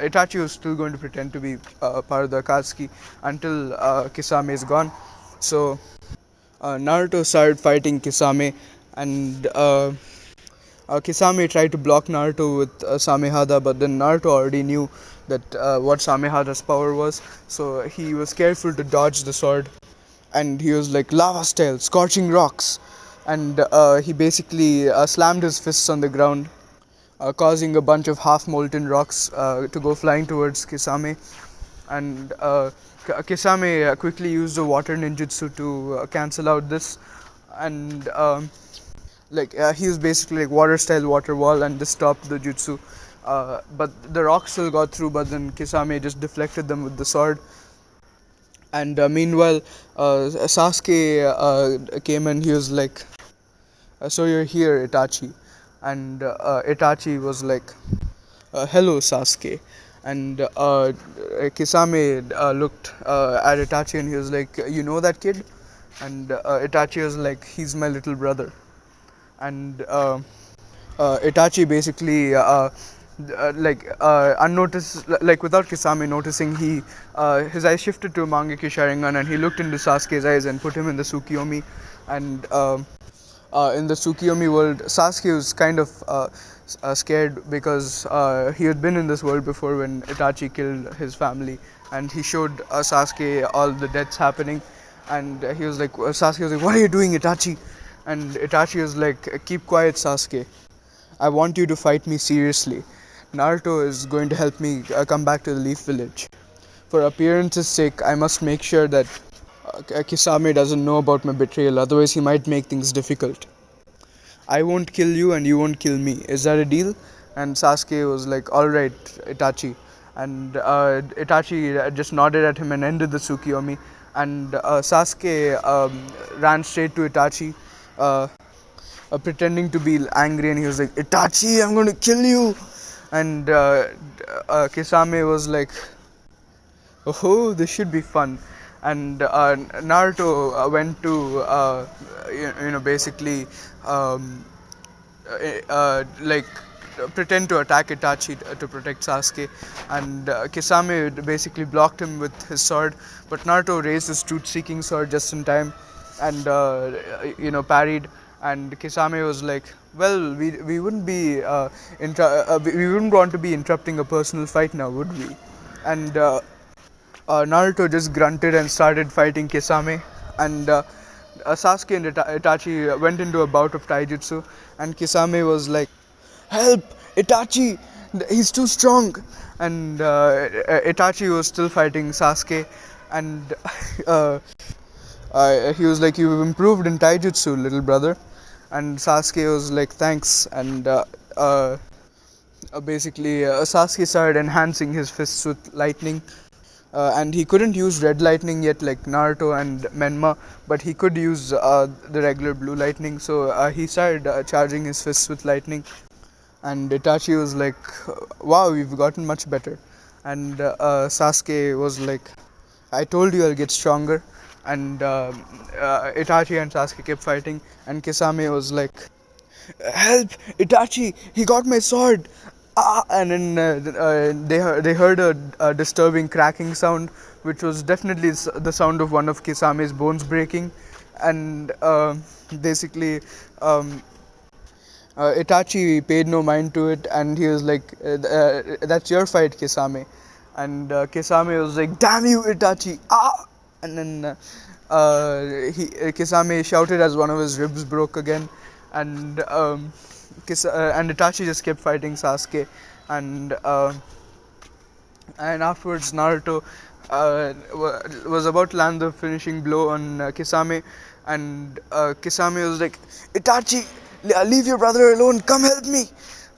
Itachi was still going to pretend to be part of the Akatsuki until Kisame is gone. So Naruto started fighting Kisame, and Kisame tried to block Naruto with Samehada, but then Naruto already knew that what Samehada's power was, so he was careful to dodge the sword, and he was like, "Lava style, scorching rocks," and he basically slammed his fists on the ground, causing a bunch of half-molten rocks to go flying towards Kisame. And Kisame quickly used a water ninjutsu to cancel out this, and he was basically like water style water wall, and this stopped the jutsu. But the rock still got through, but then Kisame just deflected them with the sword. And meanwhile, Sasuke came and he was like, "So you're here, Itachi." And Itachi was like, "Hello, Sasuke." And Kisame looked at Itachi and he was like, "You know that kid?" and Itachi was like, he's my little brother. And Itachi basically unnoticed, like without Kisame noticing, he his eyes shifted to Mangekyo Sharingan, and he looked into Sasuke's eyes and put him in the Tsukiyomi. And in the Tsukiyomi world, Sasuke was kind of scared because he had been in this world before when Itachi killed his family, and he showed Sasuke all the deaths happening, and he was like, Sasuke was like, "What are you doing, Itachi?" And Itachi was like, "Keep quiet, Sasuke. I want you to fight me seriously. Naruto is going to help me come back to the Leaf Village. For appearance's sake, I must make sure that Kisame doesn't know about my betrayal, otherwise, he might make things difficult. I won't kill you and you won't kill me. Is that a deal?" And Sasuke was like, "Alright, Itachi." And Itachi just nodded at him and ended the Tsukiyomi. And Sasuke ran straight to Itachi, uh, pretending to be angry, and he was like, "Itachi, I'm going to kill you." And Kisame was like, "Oh, this should be fun." And Naruto went to, basically, um, like pretend to attack Itachi to protect Sasuke, and Kisame basically blocked him with his sword, but Naruto raised his truth-seeking sword just in time, and parried. And Kisame was like, "Well, we wouldn't be we wouldn't want to be interrupting a personal fight now, would we?" And Naruto just grunted and started fighting Kisame, and Sasuke and Itachi went into a bout of taijutsu, and Kisame was like, "Help! Itachi! He's too strong!" And Itachi was still fighting Sasuke, and uh, he was like, "You've improved in taijutsu, little brother." And Sasuke was like, "Thanks." And uh, basically, Sasuke started enhancing his fists with lightning, and he couldn't use red lightning yet like Naruto and Menma, but he could use the regular blue lightning. So he started charging his fists with lightning, and Itachi was like, "Wow, you've gotten much better." And Sasuke was like, "I told you I'll get stronger." And Itachi and Sasuke kept fighting, and Kisame was like, "Help, Itachi, he got my sword." Ah! And then they heard a disturbing cracking sound, which was definitely the sound of one of Kisame's bones breaking. And basically, um, Itachi paid no mind to it, and he was like, "That's your fight, Kisame." And Kisame was like, "Damn you, Itachi!" Ah! And then Kisame shouted as one of his ribs broke again, and and Itachi just kept fighting Sasuke, and afterwards Naruto was about to land the finishing blow on Kisame, and Kisame was like, "Itachi, leave your brother alone, come help me."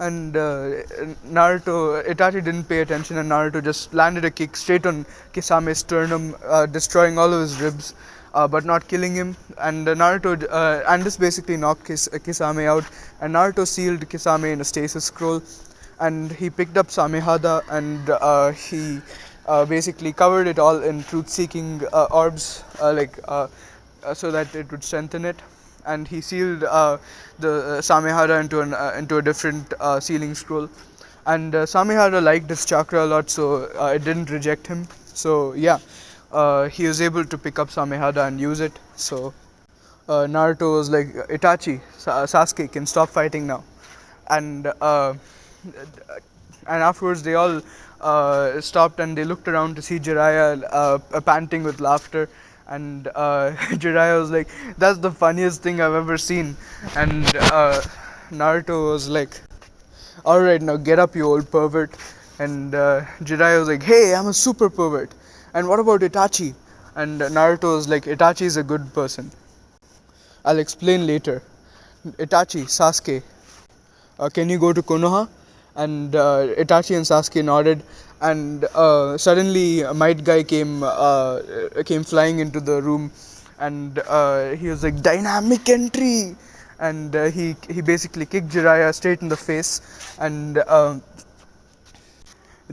And Itachi didn't pay attention, and Naruto just landed a kick straight on Kisame's sternum, destroying all of his ribs, but not killing him. And and this basically knocked Kisame out, and Naruto sealed Kisame in a stasis scroll, and he picked up Samehada, and he basically covered it all in truth-seeking orbs, so that it would strengthen it. And he sealed the Samehada into a different sealing scroll. And Samehada liked his chakra a lot, so it didn't reject him. So yeah, he was able to pick up Samehada and use it. So Naruto was like, "Itachi, Sasuke can stop fighting now." And afterwards they all stopped, and they looked around to see Jiraiya panting with laughter. And Jiraiya was like, "That's the funniest thing I've ever seen." And Naruto was like, "Alright, now get up, you old pervert." And Jiraiya was like, "Hey, I'm a super pervert." "And what about Itachi?" And Naruto was like, "Itachi is a good person. I'll explain later. Itachi, Sasuke, can you go to Konoha?" And Itachi and Sasuke nodded, and suddenly Might Guy came flying into the room, and he was like, "Dynamic entry!" And he basically kicked Jiraiya straight in the face, and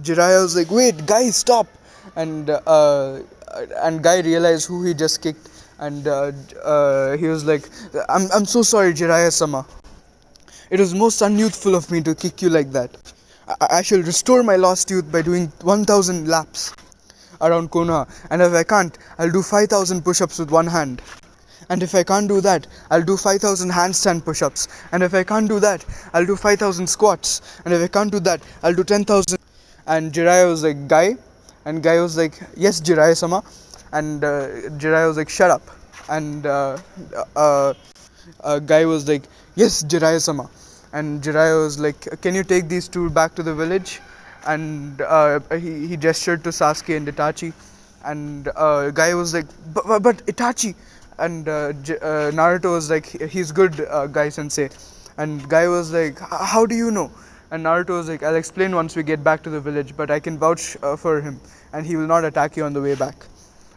Jiraiya was like, "Wait, Guy, stop!" And Guy realized who he just kicked, and he was like, I'm so sorry, Jiraiya-sama. It was most unyouthful of me to kick you like that. I shall restore my lost youth by doing 1000 laps around Konoha, and if I can't, I'll do 5000 push ups with one hand. And if I can't do that, I'll do 5000 handstand push ups. And if I can't do that, I'll do 5000 squats. And if I can't do that, I'll do 10,000. And Jiraiya was like, Guy? And Guy was like, Yes, Jiraiya sama. And Jiraiya was like, Shut up. And uh, Guy was like, Yes, Jiraiya sama. And Jiraiya was like, Can you take these two back to the village? And he gestured to Sasuke and Itachi. And Guy was like, but Itachi. And Naruto was like, He's good, Guy sensei. And Guy was like, How do you know? And Naruto was like, I'll explain once we get back to the village, but I can vouch for him, and he will not attack you on the way back.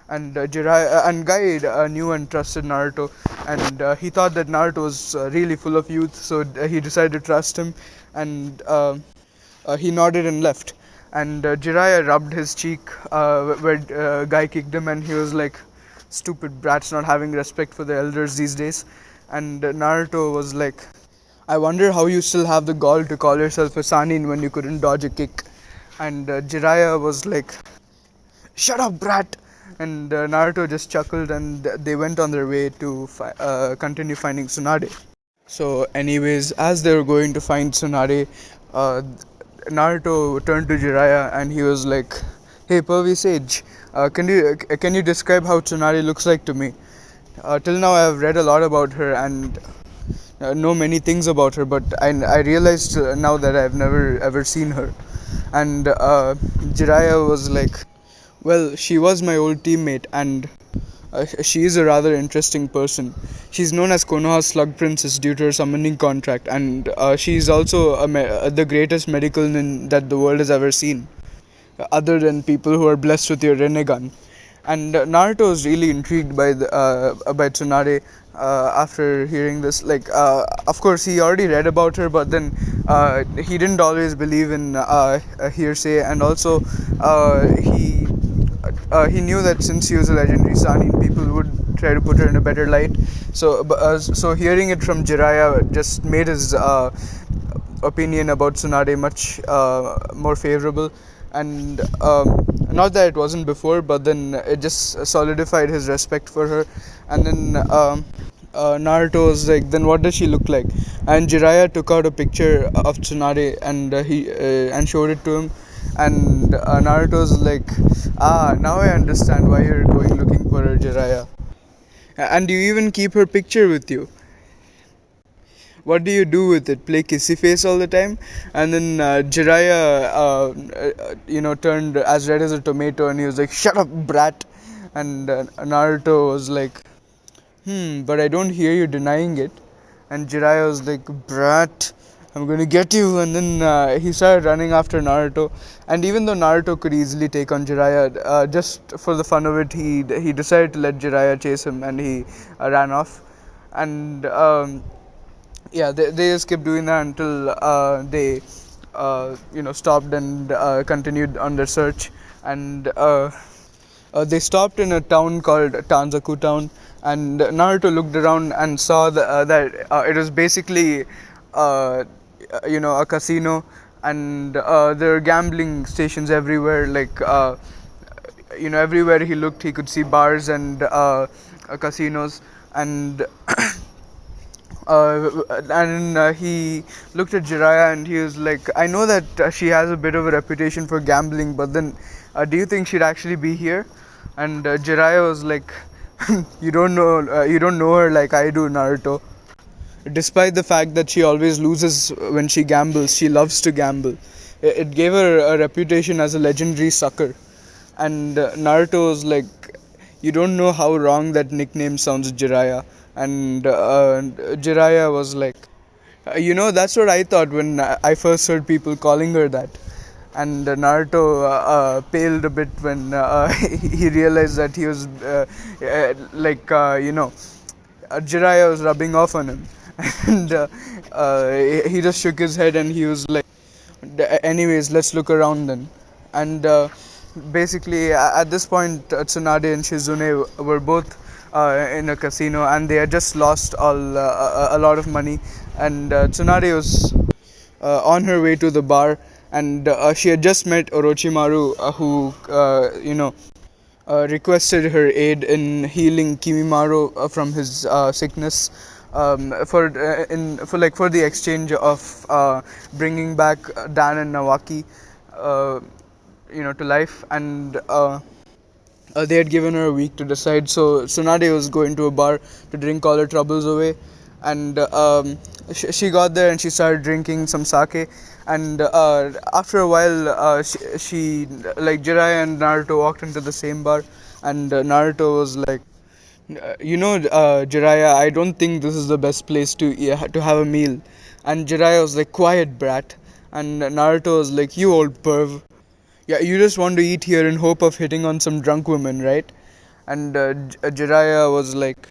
And and Guy knew and trusted Naruto, and he thought that Naruto was really full of youth, so he decided to trust him, and he nodded and left. And Jiraiya rubbed his cheek where Guy kicked him, and he was like, "Stupid brats not having respect for the elders these days." And Naruto was like, "I wonder how you still have the gall to call yourself a Sanin when you couldn't dodge a kick." And Jiraiya was like, "Shut up, brat!" And Naruto just chuckled, and they went on their way to continue finding Tsunade. So, anyways, as they were going to find Tsunade, uh, Naruto turned to Jiraiya and he was like, "Hey, Pervy Sage, can you describe how Tsunade looks like to me? Till now, I have read a lot about her and know many things about her, but I realized now that I've never ever seen her." And Jiraiya was like, "Well, she was my old teammate, and she is a rather interesting person. She's known as Konoha's Slug Princess due to her summoning contract, and she's also the greatest medical nin that the world has ever seen, other than people who are blessed with your Rinnegan." And Naruto was really intrigued by Tsunade after hearing this. Like, of course, he already read about her, but then he didn't always believe in hearsay, and also he knew that since he was a legendary Sanin, people would try to put her in a better light. So hearing it from Jiraiya just made his opinion about Tsunade much more favorable, and not that it wasn't before, but then it just solidified his respect for her. And then Naruto was like, "Then what does she look like?" And Jiraiya took out a picture of Tsunade and he and showed it to him. And Naruto was like, "Ah, now I understand why you're going looking for her, Jiraiya. And you even keep her picture with you. What do you do with it? Play kissy face all the time?" And then Jiraiya, turned as red as a tomato, and he was like, "Shut up, brat!" And Naruto was like, "But I don't hear you denying it." And Jiraiya was like, "Brat, I'm gonna get you." And then he started running after Naruto. And even though Naruto could easily take on Jiraiya, just for the fun of it, he decided to let Jiraiya chase him, and he ran off. And yeah, they just kept doing that until they stopped and continued on their search. And they stopped in a town called Tanzaku town, and Naruto looked around and saw that it was basically a casino, and there are gambling stations everywhere. Like everywhere he looked, he could see bars and casinos. And he looked at Jiraiya and he was like, "I know that she has a bit of a reputation for gambling, but then do you think she'd actually be here?" And Jiraiya was like, you don't know her like I do, Naruto. Despite the fact that she always loses when she gambles, she loves to gamble. It gave her a reputation as a legendary sucker. And Naruto was like, "You don't know how wrong that nickname sounds, Jiraiya." And Jiraiya was like, that's what I thought when I first heard people calling her that." And Naruto paled a bit when he realized that he was Jiraiya was rubbing off on him. And he just shook his head and he was like, "Anyways, let's look around then." And basically, at this point, Tsunade and Shizune were both in a casino, and they had just lost a lot of money. And Tsunade was on her way to the bar, and she had just met Orochimaru, who requested her aid in healing Kimimaro from his sickness, for the exchange of bringing back Dan and Nawaki, uh, to life. And they had given her a week to decide. So Tsunade was going to a bar to drink all her troubles away, and she got there and she started drinking some sake. And after a while, like Jiraiya and Naruto walked into the same bar, and Naruto was like, Jiraiya, I don't think this is the best place to have a meal. And Jiraiya was like, quiet, brat. And Naruto was like, you old perv. Yeah, you just want to eat here in hope of hitting on some drunk women, right? And Jiraiya was like,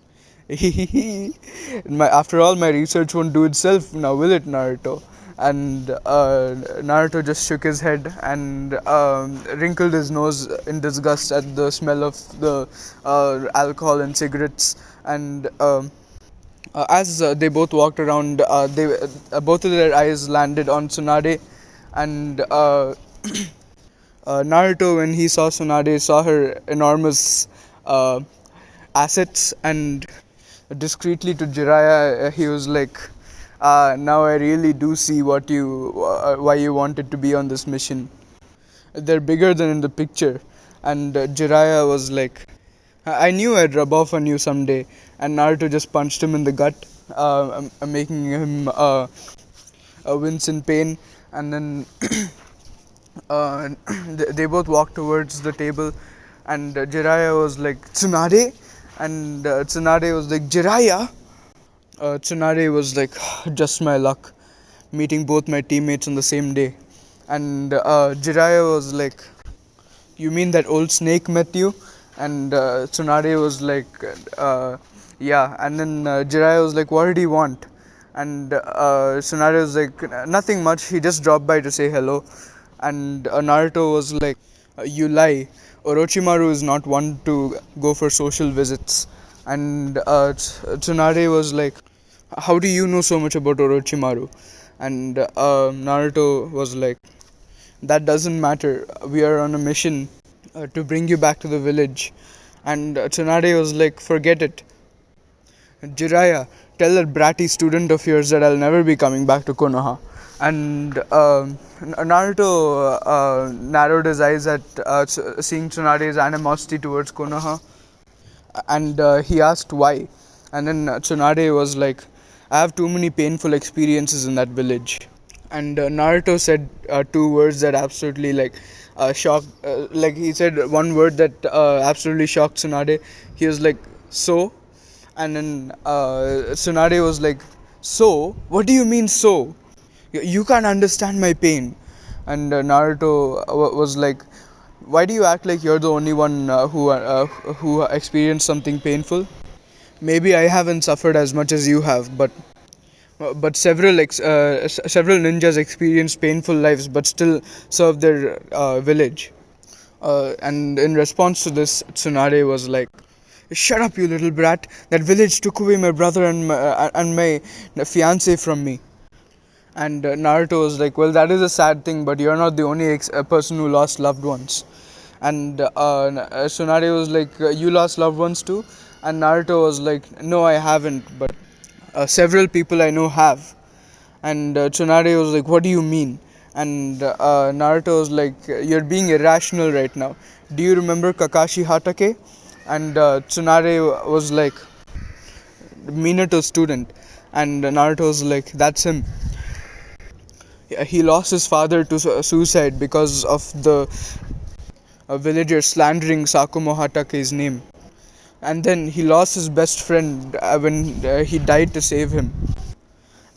after all, my research won't do itself now, will it, Naruto? And Naruto just shook his head and wrinkled his nose in disgust at the smell of the alcohol and cigarettes. And as they both walked around, they both of their eyes landed on Tsunade, and Naruto, when he saw Tsunade, saw her enormous uh, assets, and discreetly to Jiraiya, he was like, "Now I really do see why you wanted to be on this mission. They're bigger than in the picture." And Jiraiya was like, "I knew I'd rub off on you someday." And Naruto just punched him in the gut, making him wince in pain. And then uh, they both walked towards the table, and Jiraiya was like, "Tsunade?" And Tsunade was like, "Jiraiya?" Tsunade was like, "Just my luck, meeting both my teammates on the same day." And Jiraiya was like, "You mean that old snake met you?" And Tsunade was like, "Yeah." And then Jiraiya was like, "What did he want?" And Tsunade was like, "Nothing much. He just dropped by to say hello." And Naruto was like, "You lie. Orochimaru is not one to go for social visits." And Tsunade was like, "How do you know so much about Orochimaru?" And Naruto was like, "That doesn't matter. We are on a mission to bring you back to the village." And Tsunade was like, "Forget it. Jiraiya, tell that bratty student of yours that I'll never be coming back to Konoha." And Naruto narrowed his eyes at seeing Tsunade's animosity towards Konoha, and he asked why. And then Tsunade was like, "I have too many painful experiences in that village." And Naruto said two words that absolutely shocked. Like he said one word that absolutely shocked Tsunade. He was like, "So," and then Tsunade was like, "So? What do you mean so? You can't understand my pain." And Naruto was like, "Why do you act like you're the only one who experienced something painful? Maybe I haven't suffered as much as you have, but several ninjas experience painful lives but still serve their village." And in response to this, Tsunade was like, "Shut up, you little brat! That village took away my brother and my fiance from me." And Naruto was like, "Well, that is a sad thing, but you're not the only person who lost loved ones." And Tsunade was like, "You lost loved ones too?" And Naruto was like, "No, I haven't, but several people I know have." And Tsunade was like, "What do you mean?" And Naruto was like, "You're being irrational right now. Do you remember Kakashi Hatake?" And Tsunade was like, "Minato student." And Naruto was like, "That's him. He lost his father to suicide because of the villagers slandering Sakumo Hatake's name. And then he lost his best friend when he died to save him.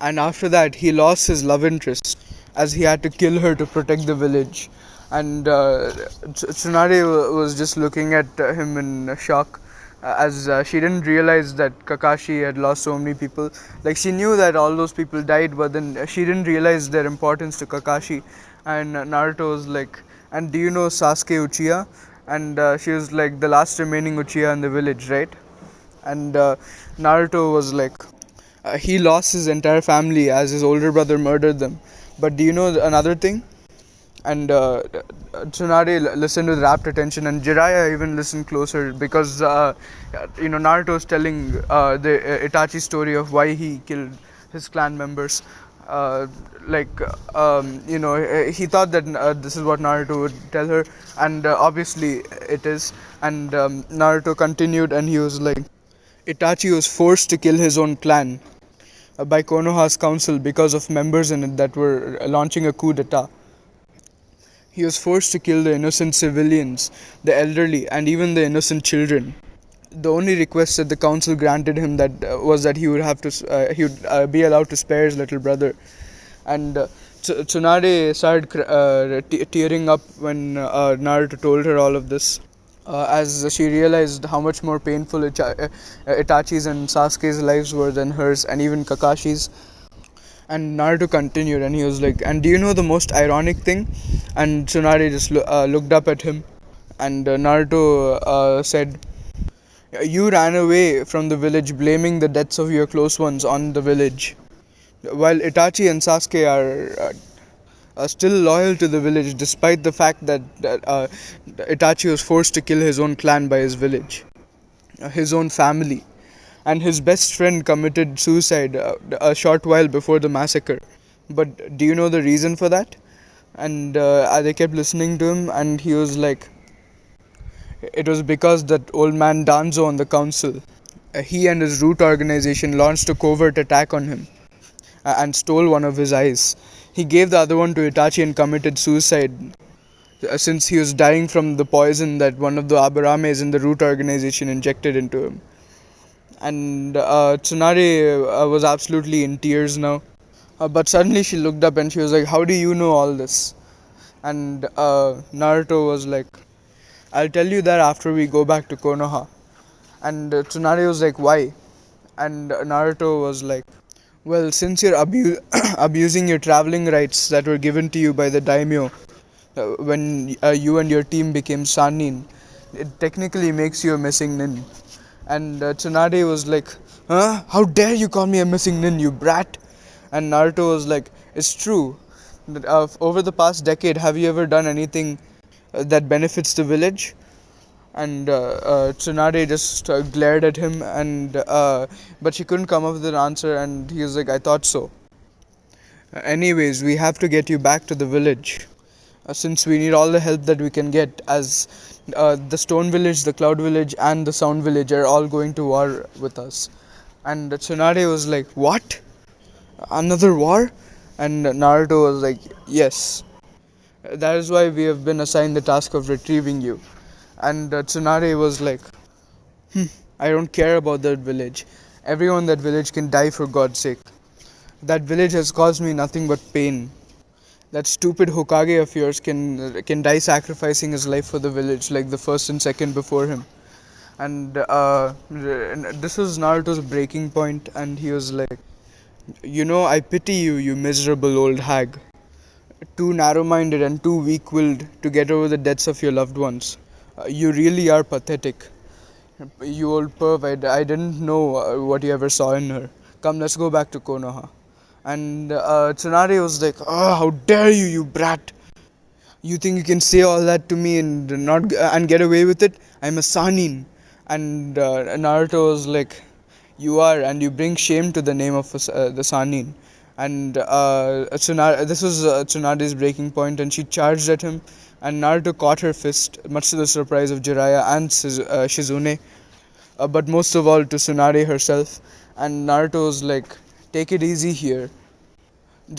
And after that, he lost his love interest as he had to kill her to protect the village." And Tsunade was just looking at him in shock, as she didn't realize that Kakashi had lost so many people. Like, she knew that all those people died, but then she didn't realize their importance to Kakashi. And Naruto was like, "And do you know Sasuke Uchiha?" And she was like, "The last remaining Uchiha in the village, right?" And Naruto was like, he lost his entire family as his older brother murdered them. But do you know another thing? And Tsunade listened with rapt attention, and Jiraiya even listened closer because Naruto is telling the Itachi story of why he killed his clan members. Uh, like he thought that this is what Naruto would tell her, and obviously it is. And Naruto continued, and he was like, Itachi was forced to kill his own clan by Konoha's council because of members in it that were launching a coup d'etat. He was forced to kill the innocent civilians, the elderly, and even the innocent children. The only request that the council granted him that was that he would be allowed to spare his little brother. And Tsunade started tearing up when Naruto told her all of this. As she realized how much more painful Itachi's and Sasuke's lives were than hers, and even Kakashi's. And Naruto continued, and he was like, "And do you know the most ironic thing?" And Tsunade just looked up at him, and Naruto said, "You ran away from the village, blaming the deaths of your close ones on the village, while Itachi and Sasuke are still loyal to the village, despite the fact that Itachi was forced to kill his own clan by his village, his own family." And his best friend committed suicide a short while before the massacre. But do you know the reason for that? And they kept listening to him, and he was like, it was because that old man Danzo on the council, he and his root organization launched a covert attack on him and stole one of his eyes. He gave the other one to Itachi and committed suicide since he was dying from the poison that one of the Abarames in the root organization injected into him. And Tsunade was absolutely in tears now. But suddenly she looked up and she was like, "How do you know all this?" And Naruto was like, "I'll tell you that after we go back to Konoha." And Tsunade was like, "Why?" And Naruto was like, "Well, since you're abusing your traveling rights that were given to you by the daimyo when you and your team became Sannin, it technically makes you a missing nin." And Tsunade was like, "Huh? How dare you call me a missing nin, you brat?" And Naruto was like, "It's true. Over the past decade, have you ever done anything that benefits the village?" And Tsunade just glared at him, and but she couldn't come up with an answer. And he was like, "I thought so. Anyways, we have to get you back to the village, since we need all the help that we can get, as the Stone Village, the Cloud Village, and the Sound Village are all going to war with us." And Tsunade was like, "What? Another war?" And Naruto was like, "Yes. That is why we have been assigned the task of retrieving you." And Tsunade was like, "I don't care about that village. Everyone in that village can die for God's sake. That village has caused me nothing but pain. That stupid Hokage of yours can die sacrificing his life for the village like the first and second before him." And this was Naruto's breaking point, and he was like, I pity you, you miserable old hag. Too narrow minded and too weak willed to get over the deaths of your loved ones. You really are pathetic. You old perv, I didn't know what you ever saw in her. Come, let's go back to Konoha." And Tsunade was like, "Oh, how dare you, you brat! You think you can say all that to me and not and get away with it? I'm a Sanin." And Naruto was like, "You are, and you bring shame to the name of the Sanin." And this was Tsunade's breaking point, and she charged at him. And Naruto caught her fist, much to the surprise of Jiraiya and Shizune, but most of all to Tsunade herself. And Naruto was like, "Take it easy here.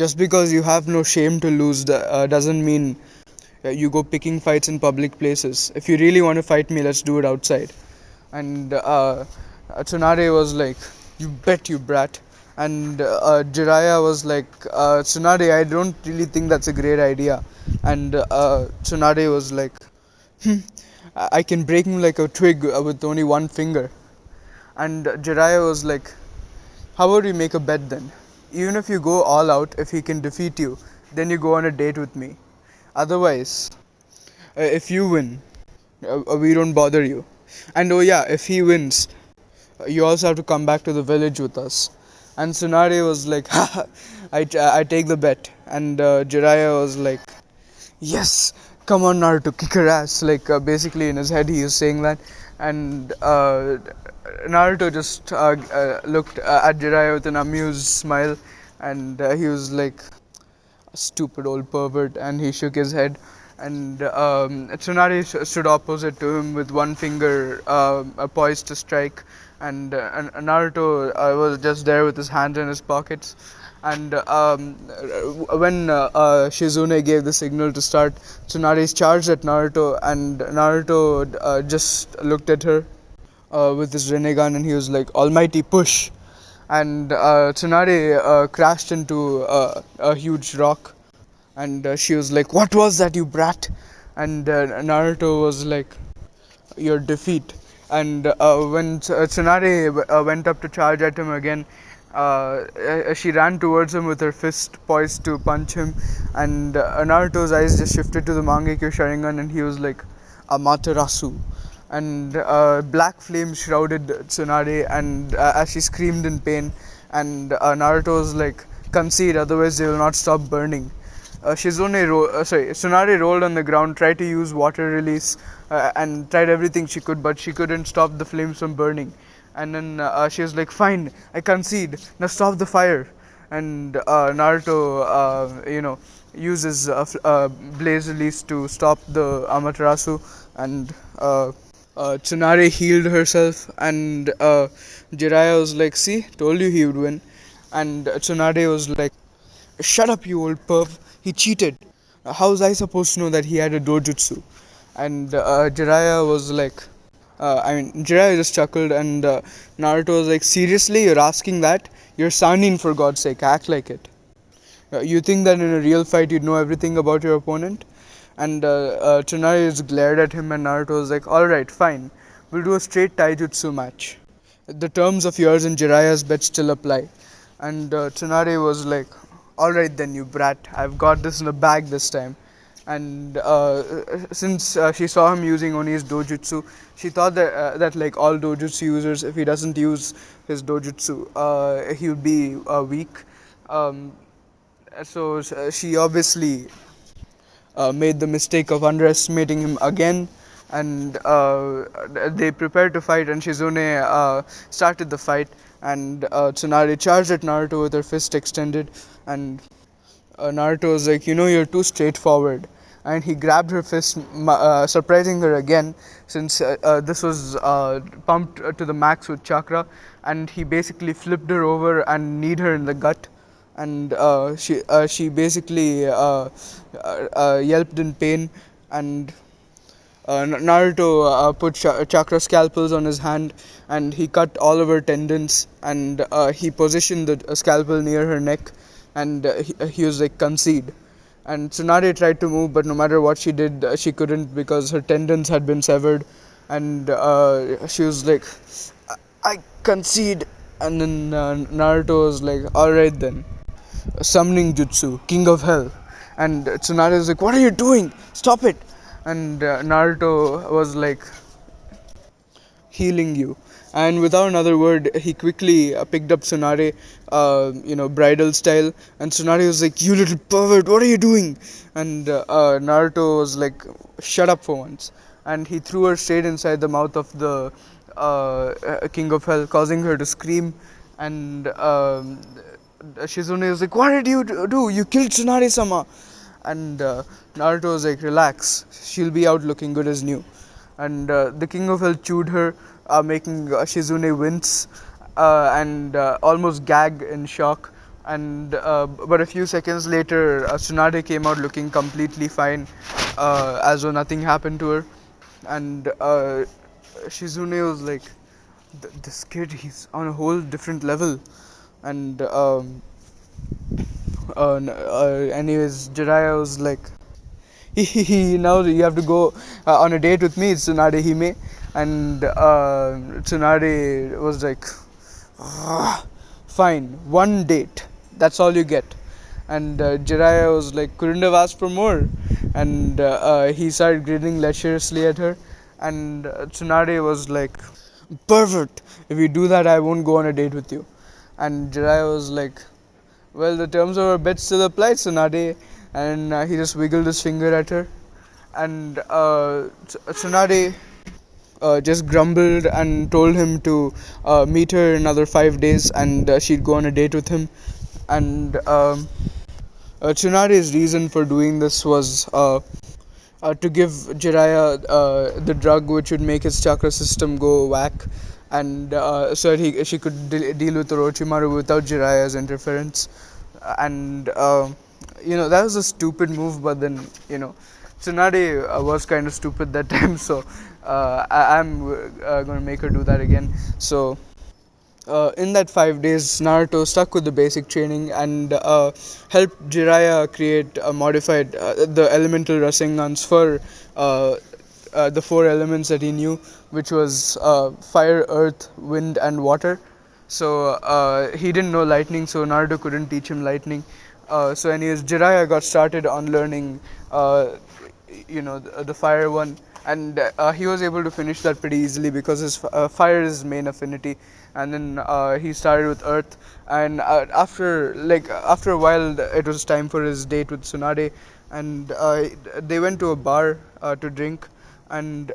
Just because you have no shame to lose doesn't mean you go picking fights in public places. If you really want to fight me, let's do it outside." And Tsunade was like, "You bet, you brat." And Jiraiya was like, "Tsunade, I don't really think that's a great idea." And Tsunade was like, "I can break him like a twig with only one finger." And Jiraiya was like, "How about we make a bet then? Even if you go all out, if he can defeat you, then you go on a date with me. Otherwise, if you win, we don't bother you. And oh yeah, if he wins, you also have to come back to the village with us. And Tsunade was like, haha, I take the bet. And Jiraiya was like, yes, come on Naruto, kick her ass. Like basically in his head he is saying that. And Naruto just looked at Jiraiya with an amused smile, and he was like, stupid old pervert, and he shook his head. And Tsunade stood opposite to him with one finger poised to strike, and Naruto was just there with his hands in his pockets. And when Shizune gave the signal to start, Tsunade charged at Naruto, and Naruto just looked at her with his Rinnegan, and he was like, Almighty push! And Tsunade crashed into a huge rock, and she was like, "What was that, you brat?" And Naruto was like, "Your defeat." And when Tsunade went up to charge at him again, she ran towards him with her fist poised to punch him, and Naruto's eyes just shifted to the Mangekyo Sharingan, and he was like, "Amaterasu." And black flames shrouded Tsunade, and as she screamed in pain, and Naruto was like, "Concede, otherwise they will not stop burning." Tsunade rolled on the ground, tried to use water release, and tried everything she could, but she couldn't stop the flames from burning. And then she was like, "Fine, I concede. Now stop the fire." And Naruto, uses blaze release to stop the Amaterasu, and Tsunade healed herself, and Jiraiya was like, "See, told you he would win." And Tsunade was like, "Shut up, you old perv. He cheated. How was I supposed to know that he had a dojutsu?" And Jiraiya was like, Jiraiya just chuckled, and Naruto was like, "Seriously, you're asking that? You're Sannin, for God's sake, act like it. You think that in a real fight you'd know everything about your opponent?" And Tsunade just glared at him, and Naruto was like, "Alright, fine. We'll do a straight taijutsu match. The terms of yours and Jiraiya's bet still apply." And Tsunade was like, "Alright then, you brat. I've got this in the bag this time." And since she saw him using only his dojutsu, she thought that like all dojutsu users, if he doesn't use his dojutsu, he would be weak. Um, so she obviously made the mistake of underestimating him again, and they prepared to fight, and Shizune started the fight, and Tsunade charged at Naruto with her fist extended, and Naruto was like, "You're too straightforward." And he grabbed her fist, surprising her again, since this was pumped to the max with chakra, and he basically flipped her over and kneed her in the gut, and she basically yelped in pain, and Naruto put chakra scalpels on his hand, and he cut all of her tendons, and he positioned the scalpel near her neck, and he was like, "Concede." And Tsunade tried to move, but no matter what she did, she couldn't, because her tendons had been severed, and she was like, "I concede." And then Naruto was like, "Alright then, summoning jutsu, king of hell." And Tsunade was like, "What are you doing? Stop it." And Naruto was like, "Healing you." And without another word, he quickly picked up Tsunade, bridal style. And Tsunade was like, "You little pervert, what are you doing?" And Naruto was like, "Shut up for once." And he threw her straight inside the mouth of the King of Hell, causing her to scream. And Shizune was like, "What did you do? You killed Tsunade sama." And Naruto was like, "Relax, she'll be out looking good as new." And the King of Hell chewed her, making Shizune wince and almost gag in shock. And but a few seconds later, Tsunade came out looking completely fine, as though nothing happened to her. And Shizune was like, "This kid, he's on a whole different level." And anyways, Jiraiya was like, "Now you have to go on a date with me, Tsunade Hime." And Tsunade was like, "Ah, fine, one date, that's all you get." And Jiraiya was like, "Couldn't have asked for more." And he started grinning lecherously at her, and Tsunade was like, Perfect. If you do that, I won't go on a date with you. And Jiraiya was like, well, the terms of our bet still apply, Tsunade. And he just wiggled his finger at her. And Tsunade just grumbled and told him to meet her in another 5 days, and she'd go on a date with him. And Tsunade's reason for doing this was to give Jiraiya the drug which would make his chakra system go whack, and so that she could deal with Orochimaru without Jiraiya's interference. And that was a stupid move, but then Tsunade was kind of stupid that time, so I'm going to make her do that again. So in that 5 days, Naruto stuck with the basic training and helped Jiraiya create a modified the elemental Rasengans for uh, the four elements that he knew, which was fire, earth, wind, and water. So he didn't know lightning, so Naruto couldn't teach him lightning. So anyways, Jiraiya got started on learning, the fire one, and he was able to finish that pretty easily because his fire is his main affinity. And then he started with earth, and after a while, it was time for his date with Tsunade, and they went to a bar to drink, and.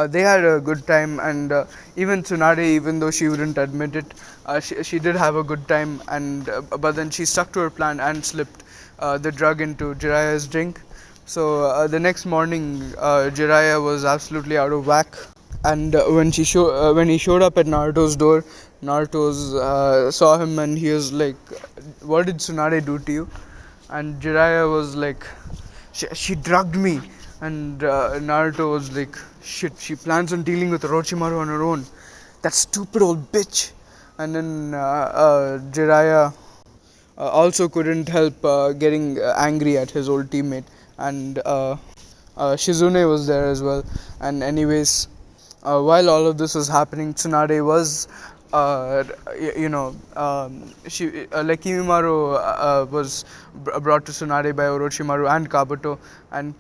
They had a good time, and even Tsunade, even though she wouldn't admit it, she did have a good time. And but then she stuck to her plan and slipped the drug into Jiraiya's drink. So the next morning, Jiraiya was absolutely out of whack. And when he showed up at Naruto's door, Naruto saw him and he was like, "What did Tsunade do to you?" And Jiraiya was like, she drugged me. And Naruto was like, shit, she plans on dealing with Orochimaru on her own. That stupid old bitch. And then Jiraiya also couldn't help getting angry at his old teammate. And Shizune was there as well. And anyways, while all of this was happening, Tsunade was, she like Kimimaru was brought to Tsunade by Orochimaru and Kabuto, and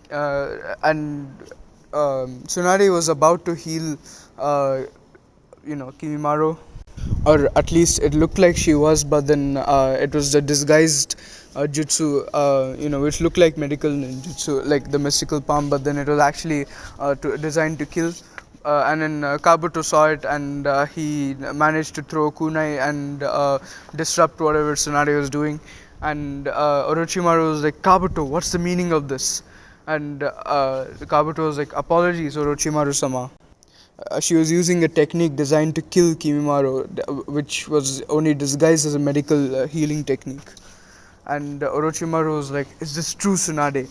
Tsunade was about to heal, Kimimaru, or at least it looked like she was, but then it was the disguised jutsu, which looked like medical ninjutsu, like the mystical palm, but then it was actually designed to kill. And then Kabuto saw it, and he managed to throw kunai and disrupt whatever Tsunade was doing. And Orochimaru was like, Kabuto, what's the meaning of this? And Kabuto was like, apologies, Orochimaru-sama. She was using a technique designed to kill Kimimaru, which was only disguised as a medical healing technique. And Orochimaru was like, "Is this true, Tsunade?"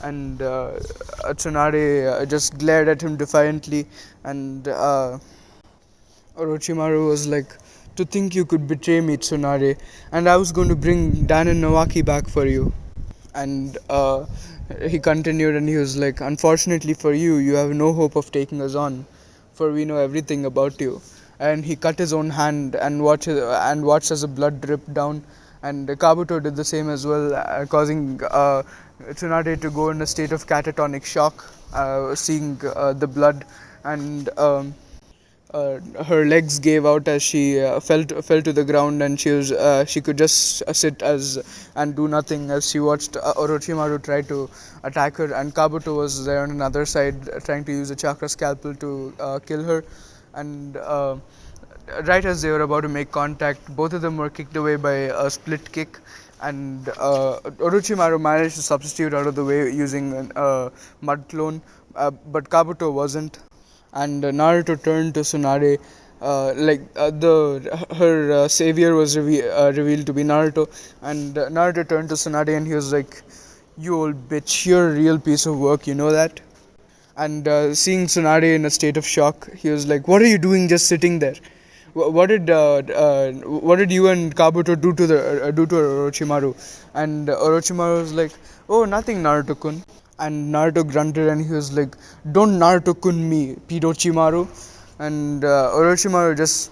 And Tsunade just glared at him defiantly, and Orochimaru was like, "To think you could betray me, Tsunade, and I was going to bring Dan and Nawaki back for you." And he continued and he was like, unfortunately for you, you have no hope of taking us on, for we know everything about you. And he cut his own hand and watched as the blood dripped down. And Kabuto did the same as well, causing Tsunade to go in a state of catatonic shock, seeing the blood. And her legs gave out as she fell to the ground, and she could just sit as and do nothing as she watched Orochimaru try to attack her, and Kabuto was there on another side trying to use a chakra scalpel to kill her. And right as they were about to make contact, both of them were kicked away by a split kick. And Orochimaru managed to substitute out of the way using a mud clone, but Kabuto wasn't. And Naruto turned to Tsunade, the her savior was revealed to be Naruto. And Naruto turned to Tsunade and he was like, "You old bitch, you're a real piece of work, you know that?" And seeing Tsunade in a state of shock, he was like, "What are you doing, just sitting there? What did you and Kabuto do to Orochimaru?" And Orochimaru was like, "Oh, nothing, Naruto-kun." And Naruto grunted and he was like, "Don't Naruto-kun me, Pirochimaru." And Orochimaru just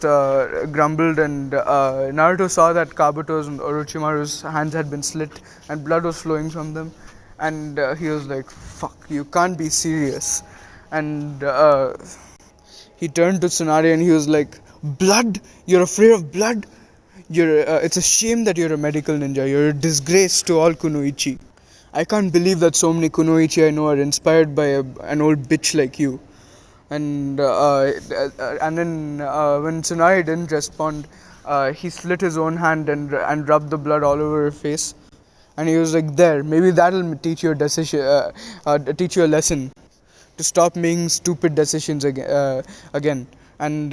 grumbled, and Naruto saw that Kabuto's and Orochimaru's hands had been slit and blood was flowing from them. And he was like, "Fuck, you can't be serious." And he turned to Tsunade and he was like, "Blood? You're afraid of blood? It's a shame that you're a medical ninja. You're a disgrace to all kunoichi. I can't believe that so many kunoichi I know are inspired by an old bitch like you." And then when Tsunade didn't respond, he slit his own hand and rubbed the blood all over her face. And he was like, "There, maybe that'll teach you a teach you a lesson to stop making stupid decisions again." And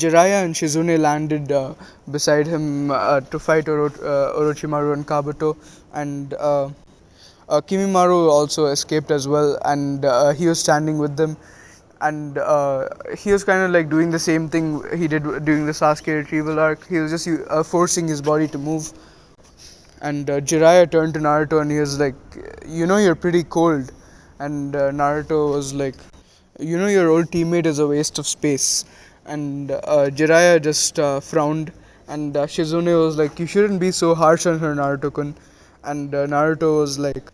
Jiraiya and Shizune landed beside him to fight Orochimaru and Kabuto, and Kimimaru also escaped as well, and he was standing with them, and he was kind of like doing the same thing he did during the Sasuke retrieval arc. He was just forcing his body to move, and Jiraiya turned to Naruto and he was like, "You know, you're pretty cold." And Naruto was like, "You know, your old teammate is a waste of space." And Jiraiya just frowned, and Shizune was like, "You shouldn't be so harsh on her, Naruto-kun." And Naruto was like,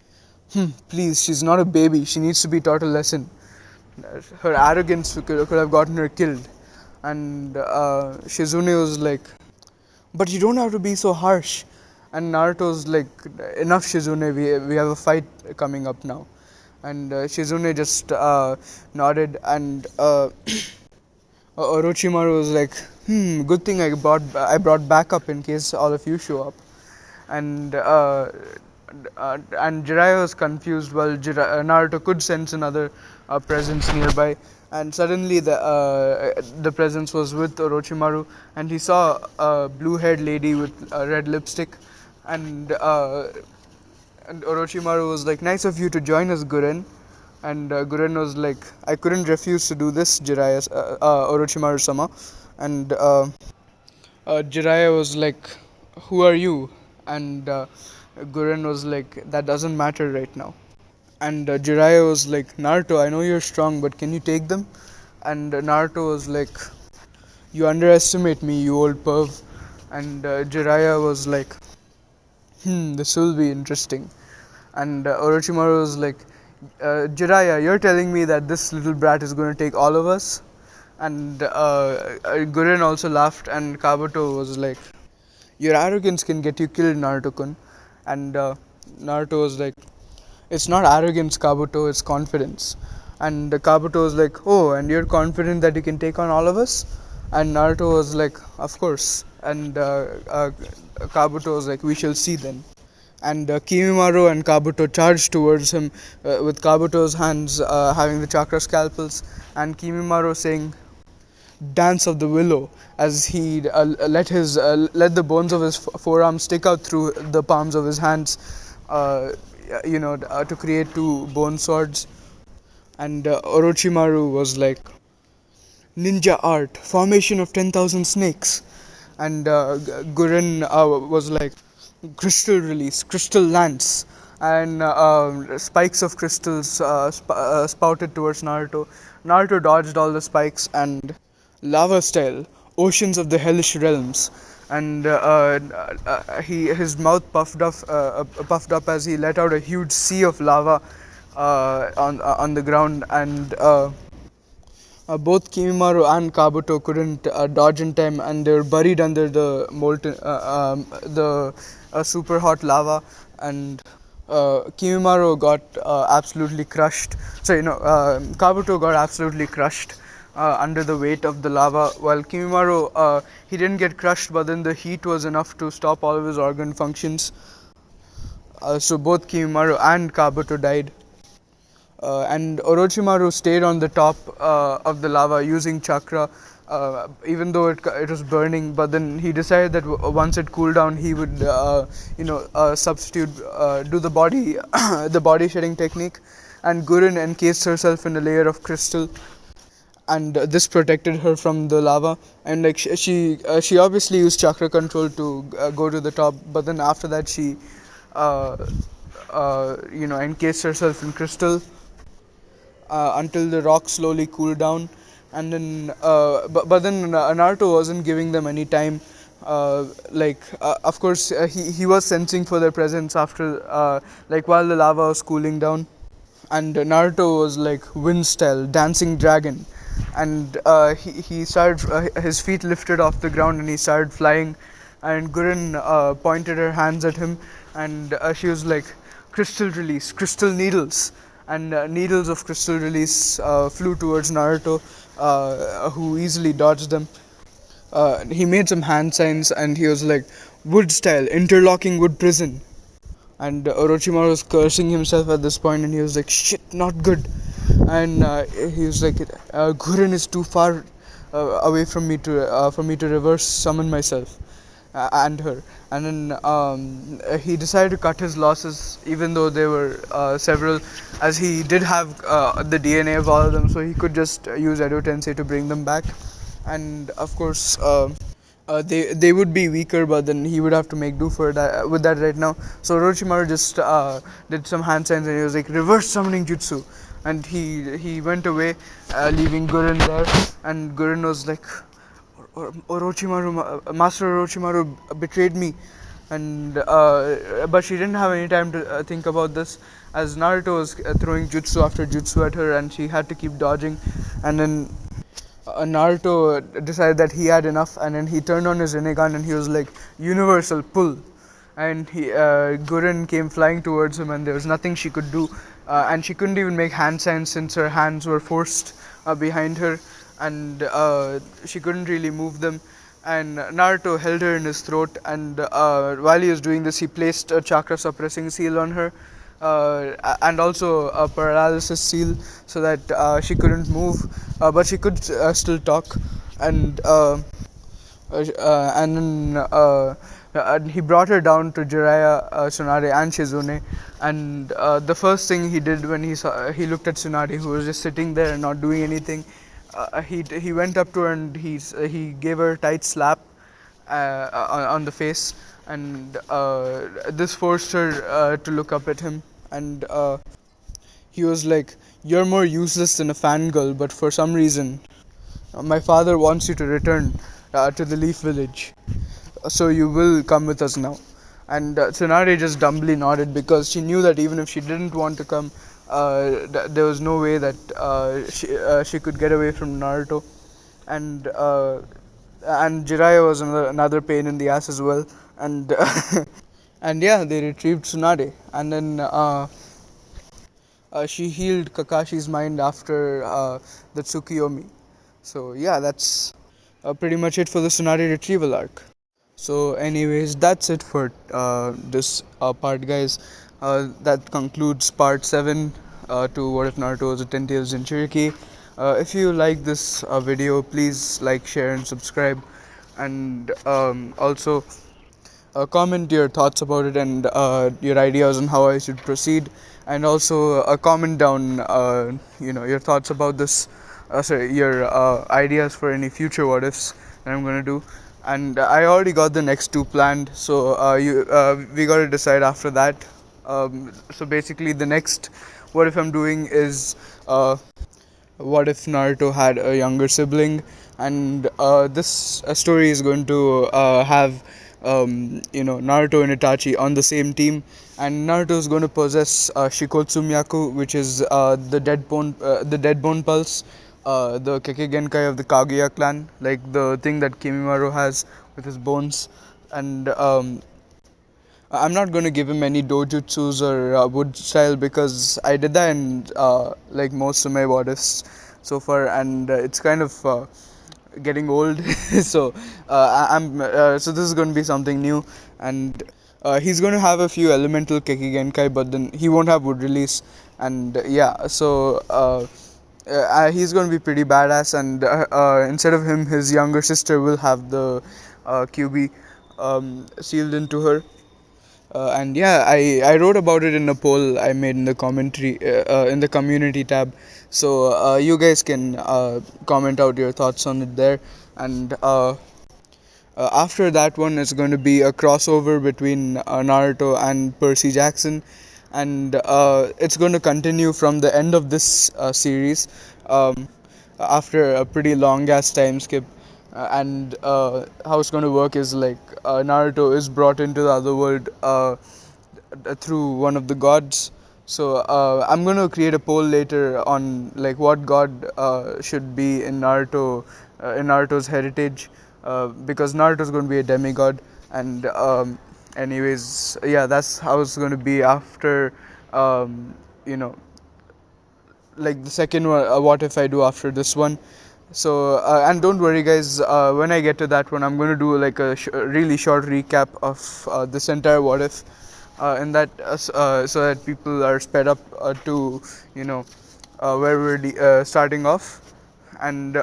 "Please, she's not a baby. She needs to be taught a lesson. Her arrogance could have gotten her killed." And Shizune was like, "But you don't have to be so harsh." And Naruto's like, "Enough, Shizune. We have a fight coming up now." And Shizune just nodded, and Orochimaru was like, "Good thing I brought backup in case all of you show up." And Jiraiya was confused while Naruto could sense another presence nearby. And suddenly the presence was with Orochimaru, and he saw a blue-haired lady with red lipstick, and Orochimaru was like, "Nice of you to join us, Guren." And Guren was like, "I couldn't refuse to do this, Jiraiya, Orochimaru-sama." And Jiraiya was like, "Who are you?" And Guren was like, "That doesn't matter right now." And Jiraiya was like, "Naruto, I know you're strong, but can you take them?" And Naruto was like, "You underestimate me, you old perv." And Jiraiya was like, "This will be interesting." And Orochimaru was like, "Jiraiya, you're telling me that this little brat is going to take all of us?" And Guren also laughed, and Kabuto was like, "Your arrogance can get you killed, Naruto-kun." And Naruto was like, "It's not arrogance, Kabuto, it's confidence." And Kabuto was like, "Oh, and you're confident that you can take on all of us?" And Naruto was like, "Of course." And Kabuto was like, "We shall see then." And Kimimaru and Kabuto charged towards him with Kabuto's hands having the chakra scalpels, and Kimimaru saying, "Dance of the Willow," as he let the bones of his forearm stick out through the palms of his hands, uh, to create two bone swords. And Orochimaru was like, "Ninja art, formation of 10,000 snakes." And Guren was like, "Crystal release, crystal lance." And spikes of crystals spouted towards Naruto. Naruto dodged all the spikes, and lava style, oceans of the hellish realms. And his mouth puffed up as he let out a huge sea of lava on the ground, and both Kimimaru and Kabuto couldn't dodge in time, and they were buried under the super hot lava. And Kimimaru got absolutely crushed. So Kabuto got absolutely crushed under the weight of the lava, while Kimimaru he didn't get crushed, but then the heat was enough to stop all of his organ functions. So both Kimimaru and Kabuto died. And Orochimaru stayed on the top of the lava using chakra, even though it was burning. But then he decided that once it cooled down, he would, substitute, do the body, the body shedding technique. And Gurren encased herself in a layer of crystal, and this protected her from the lava. And like she obviously used chakra control to go to the top. But then after that, she, uh, encased herself in crystal until the rock slowly cooled down. And then but then Naruto wasn't giving them any time. Of course, he was sensing for their presence after, like, while the lava was cooling down. And Naruto was like, "Wind style, dancing dragon." and he started. His feet lifted off the ground, and he started flying. And Gurren pointed her hands at him, and she was like, "Crystal release, crystal needles." And needles of crystal release flew towards Naruto, who easily dodged them. He made some hand signs, and he was like, "Wood style, interlocking wood prison." And Orochimaru was cursing himself at this point, and he was like, "Shit, not good." And he was like, "Gurren is too far away from me to reverse summon myself and her." And then he decided to cut his losses, even though there were several, as he did have the DNA of all of them, so he could just use Edo Tensei to bring them back. And of course, they would be weaker, but then he would have to make do for that with that right now. So Orochimaru just did some hand signs, and he was like, "Reverse summoning jutsu," and he went away, leaving Gurren there. And Gurren was like, Orochimaru, Master Orochimaru betrayed me," and but she didn't have any time to think about this, as Naruto was throwing jutsu after jutsu at her, and she had to keep dodging. And then Naruto decided that he had enough, and then he turned on his Rinnegan, and he was like, "Universal pull," and Gurren came flying towards him, and there was nothing she could do, and she couldn't even make hand signs since her hands were forced behind her, and she couldn't really move them. And Naruto held her in his throat, and while he was doing this, he placed a chakra suppressing seal on her, and also a paralysis seal, so that she couldn't move, but she could still talk. And and then he brought her down to Jiraiya, Tsunade, and Shizune. And the first thing he did when he looked at Tsunade, who was just sitting there and not doing anything, he went up to her, and he gave her a tight slap on the face, and this forced her to look up at him. And he was like, "You're more useless than a fangirl, but for some reason, my father wants you to return to the Leaf Village, so you will come with us now." And Tsunade just dumbly nodded, because she knew that even if she didn't want to come, there was no way that she could get away from Naruto. And Jiraiya was another pain in the ass as well. And and yeah, they retrieved Tsunade, and then she healed Kakashi's mind after the Tsukiyomi. So yeah, that's pretty much it for the Tsunade retrieval arc. So, anyways, that's it for this part, guys. That concludes part 7 to What If Naruto Was a 10 Tails Jinchuriki. If you like this video, please like, share, and subscribe. And also, comment your thoughts about it, and your ideas on how I should proceed, and also comment down your thoughts about this, sorry, your ideas for any future what ifs that I'm gonna do. And I already got the next two planned, so we gotta decide after that. So basically, the next what if I'm doing is what if Naruto had a younger sibling, and this story is going to have Naruto and Itachi on the same team, and Naruto is going to possess Shikotsu Myaku, which is the dead bone pulse, the Keke Genkai of the Kaguya clan, like the thing that Kimimaru has with his bones. And I'm not going to give him any dojutsus or wood style, because I did that in like most of my bodies so far, and it's kind of getting old. So so this is going to be something new. And he's going to have a few elemental Keki Genkai, but then he won't have wood release. And yeah, so he's going to be pretty badass. And instead of him, his younger sister will have the QB sealed into her. And yeah, I wrote about it in a poll I made in the commentary in the community tab, so you guys can comment out your thoughts on it there. And after that one is going to be a crossover between Naruto and Percy Jackson, and it's going to continue from the end of this series, after a pretty long ass time skip. And how it's going to work is like Naruto is brought into the other world through one of the gods. So I'm gonna create a poll later on like what god should be in Naruto's heritage, because Naruto's gonna be a demigod, and anyways, yeah, that's how it's gonna be after, um, you know, like the second one. What if I do after this one? So and don't worry, guys. When I get to that one, I'm going to do like a really short recap of this entire what if, in that so that people are sped up to, you know, where we're starting off, and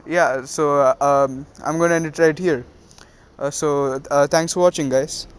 yeah. So I'm going to end it right here. So thanks for watching, guys.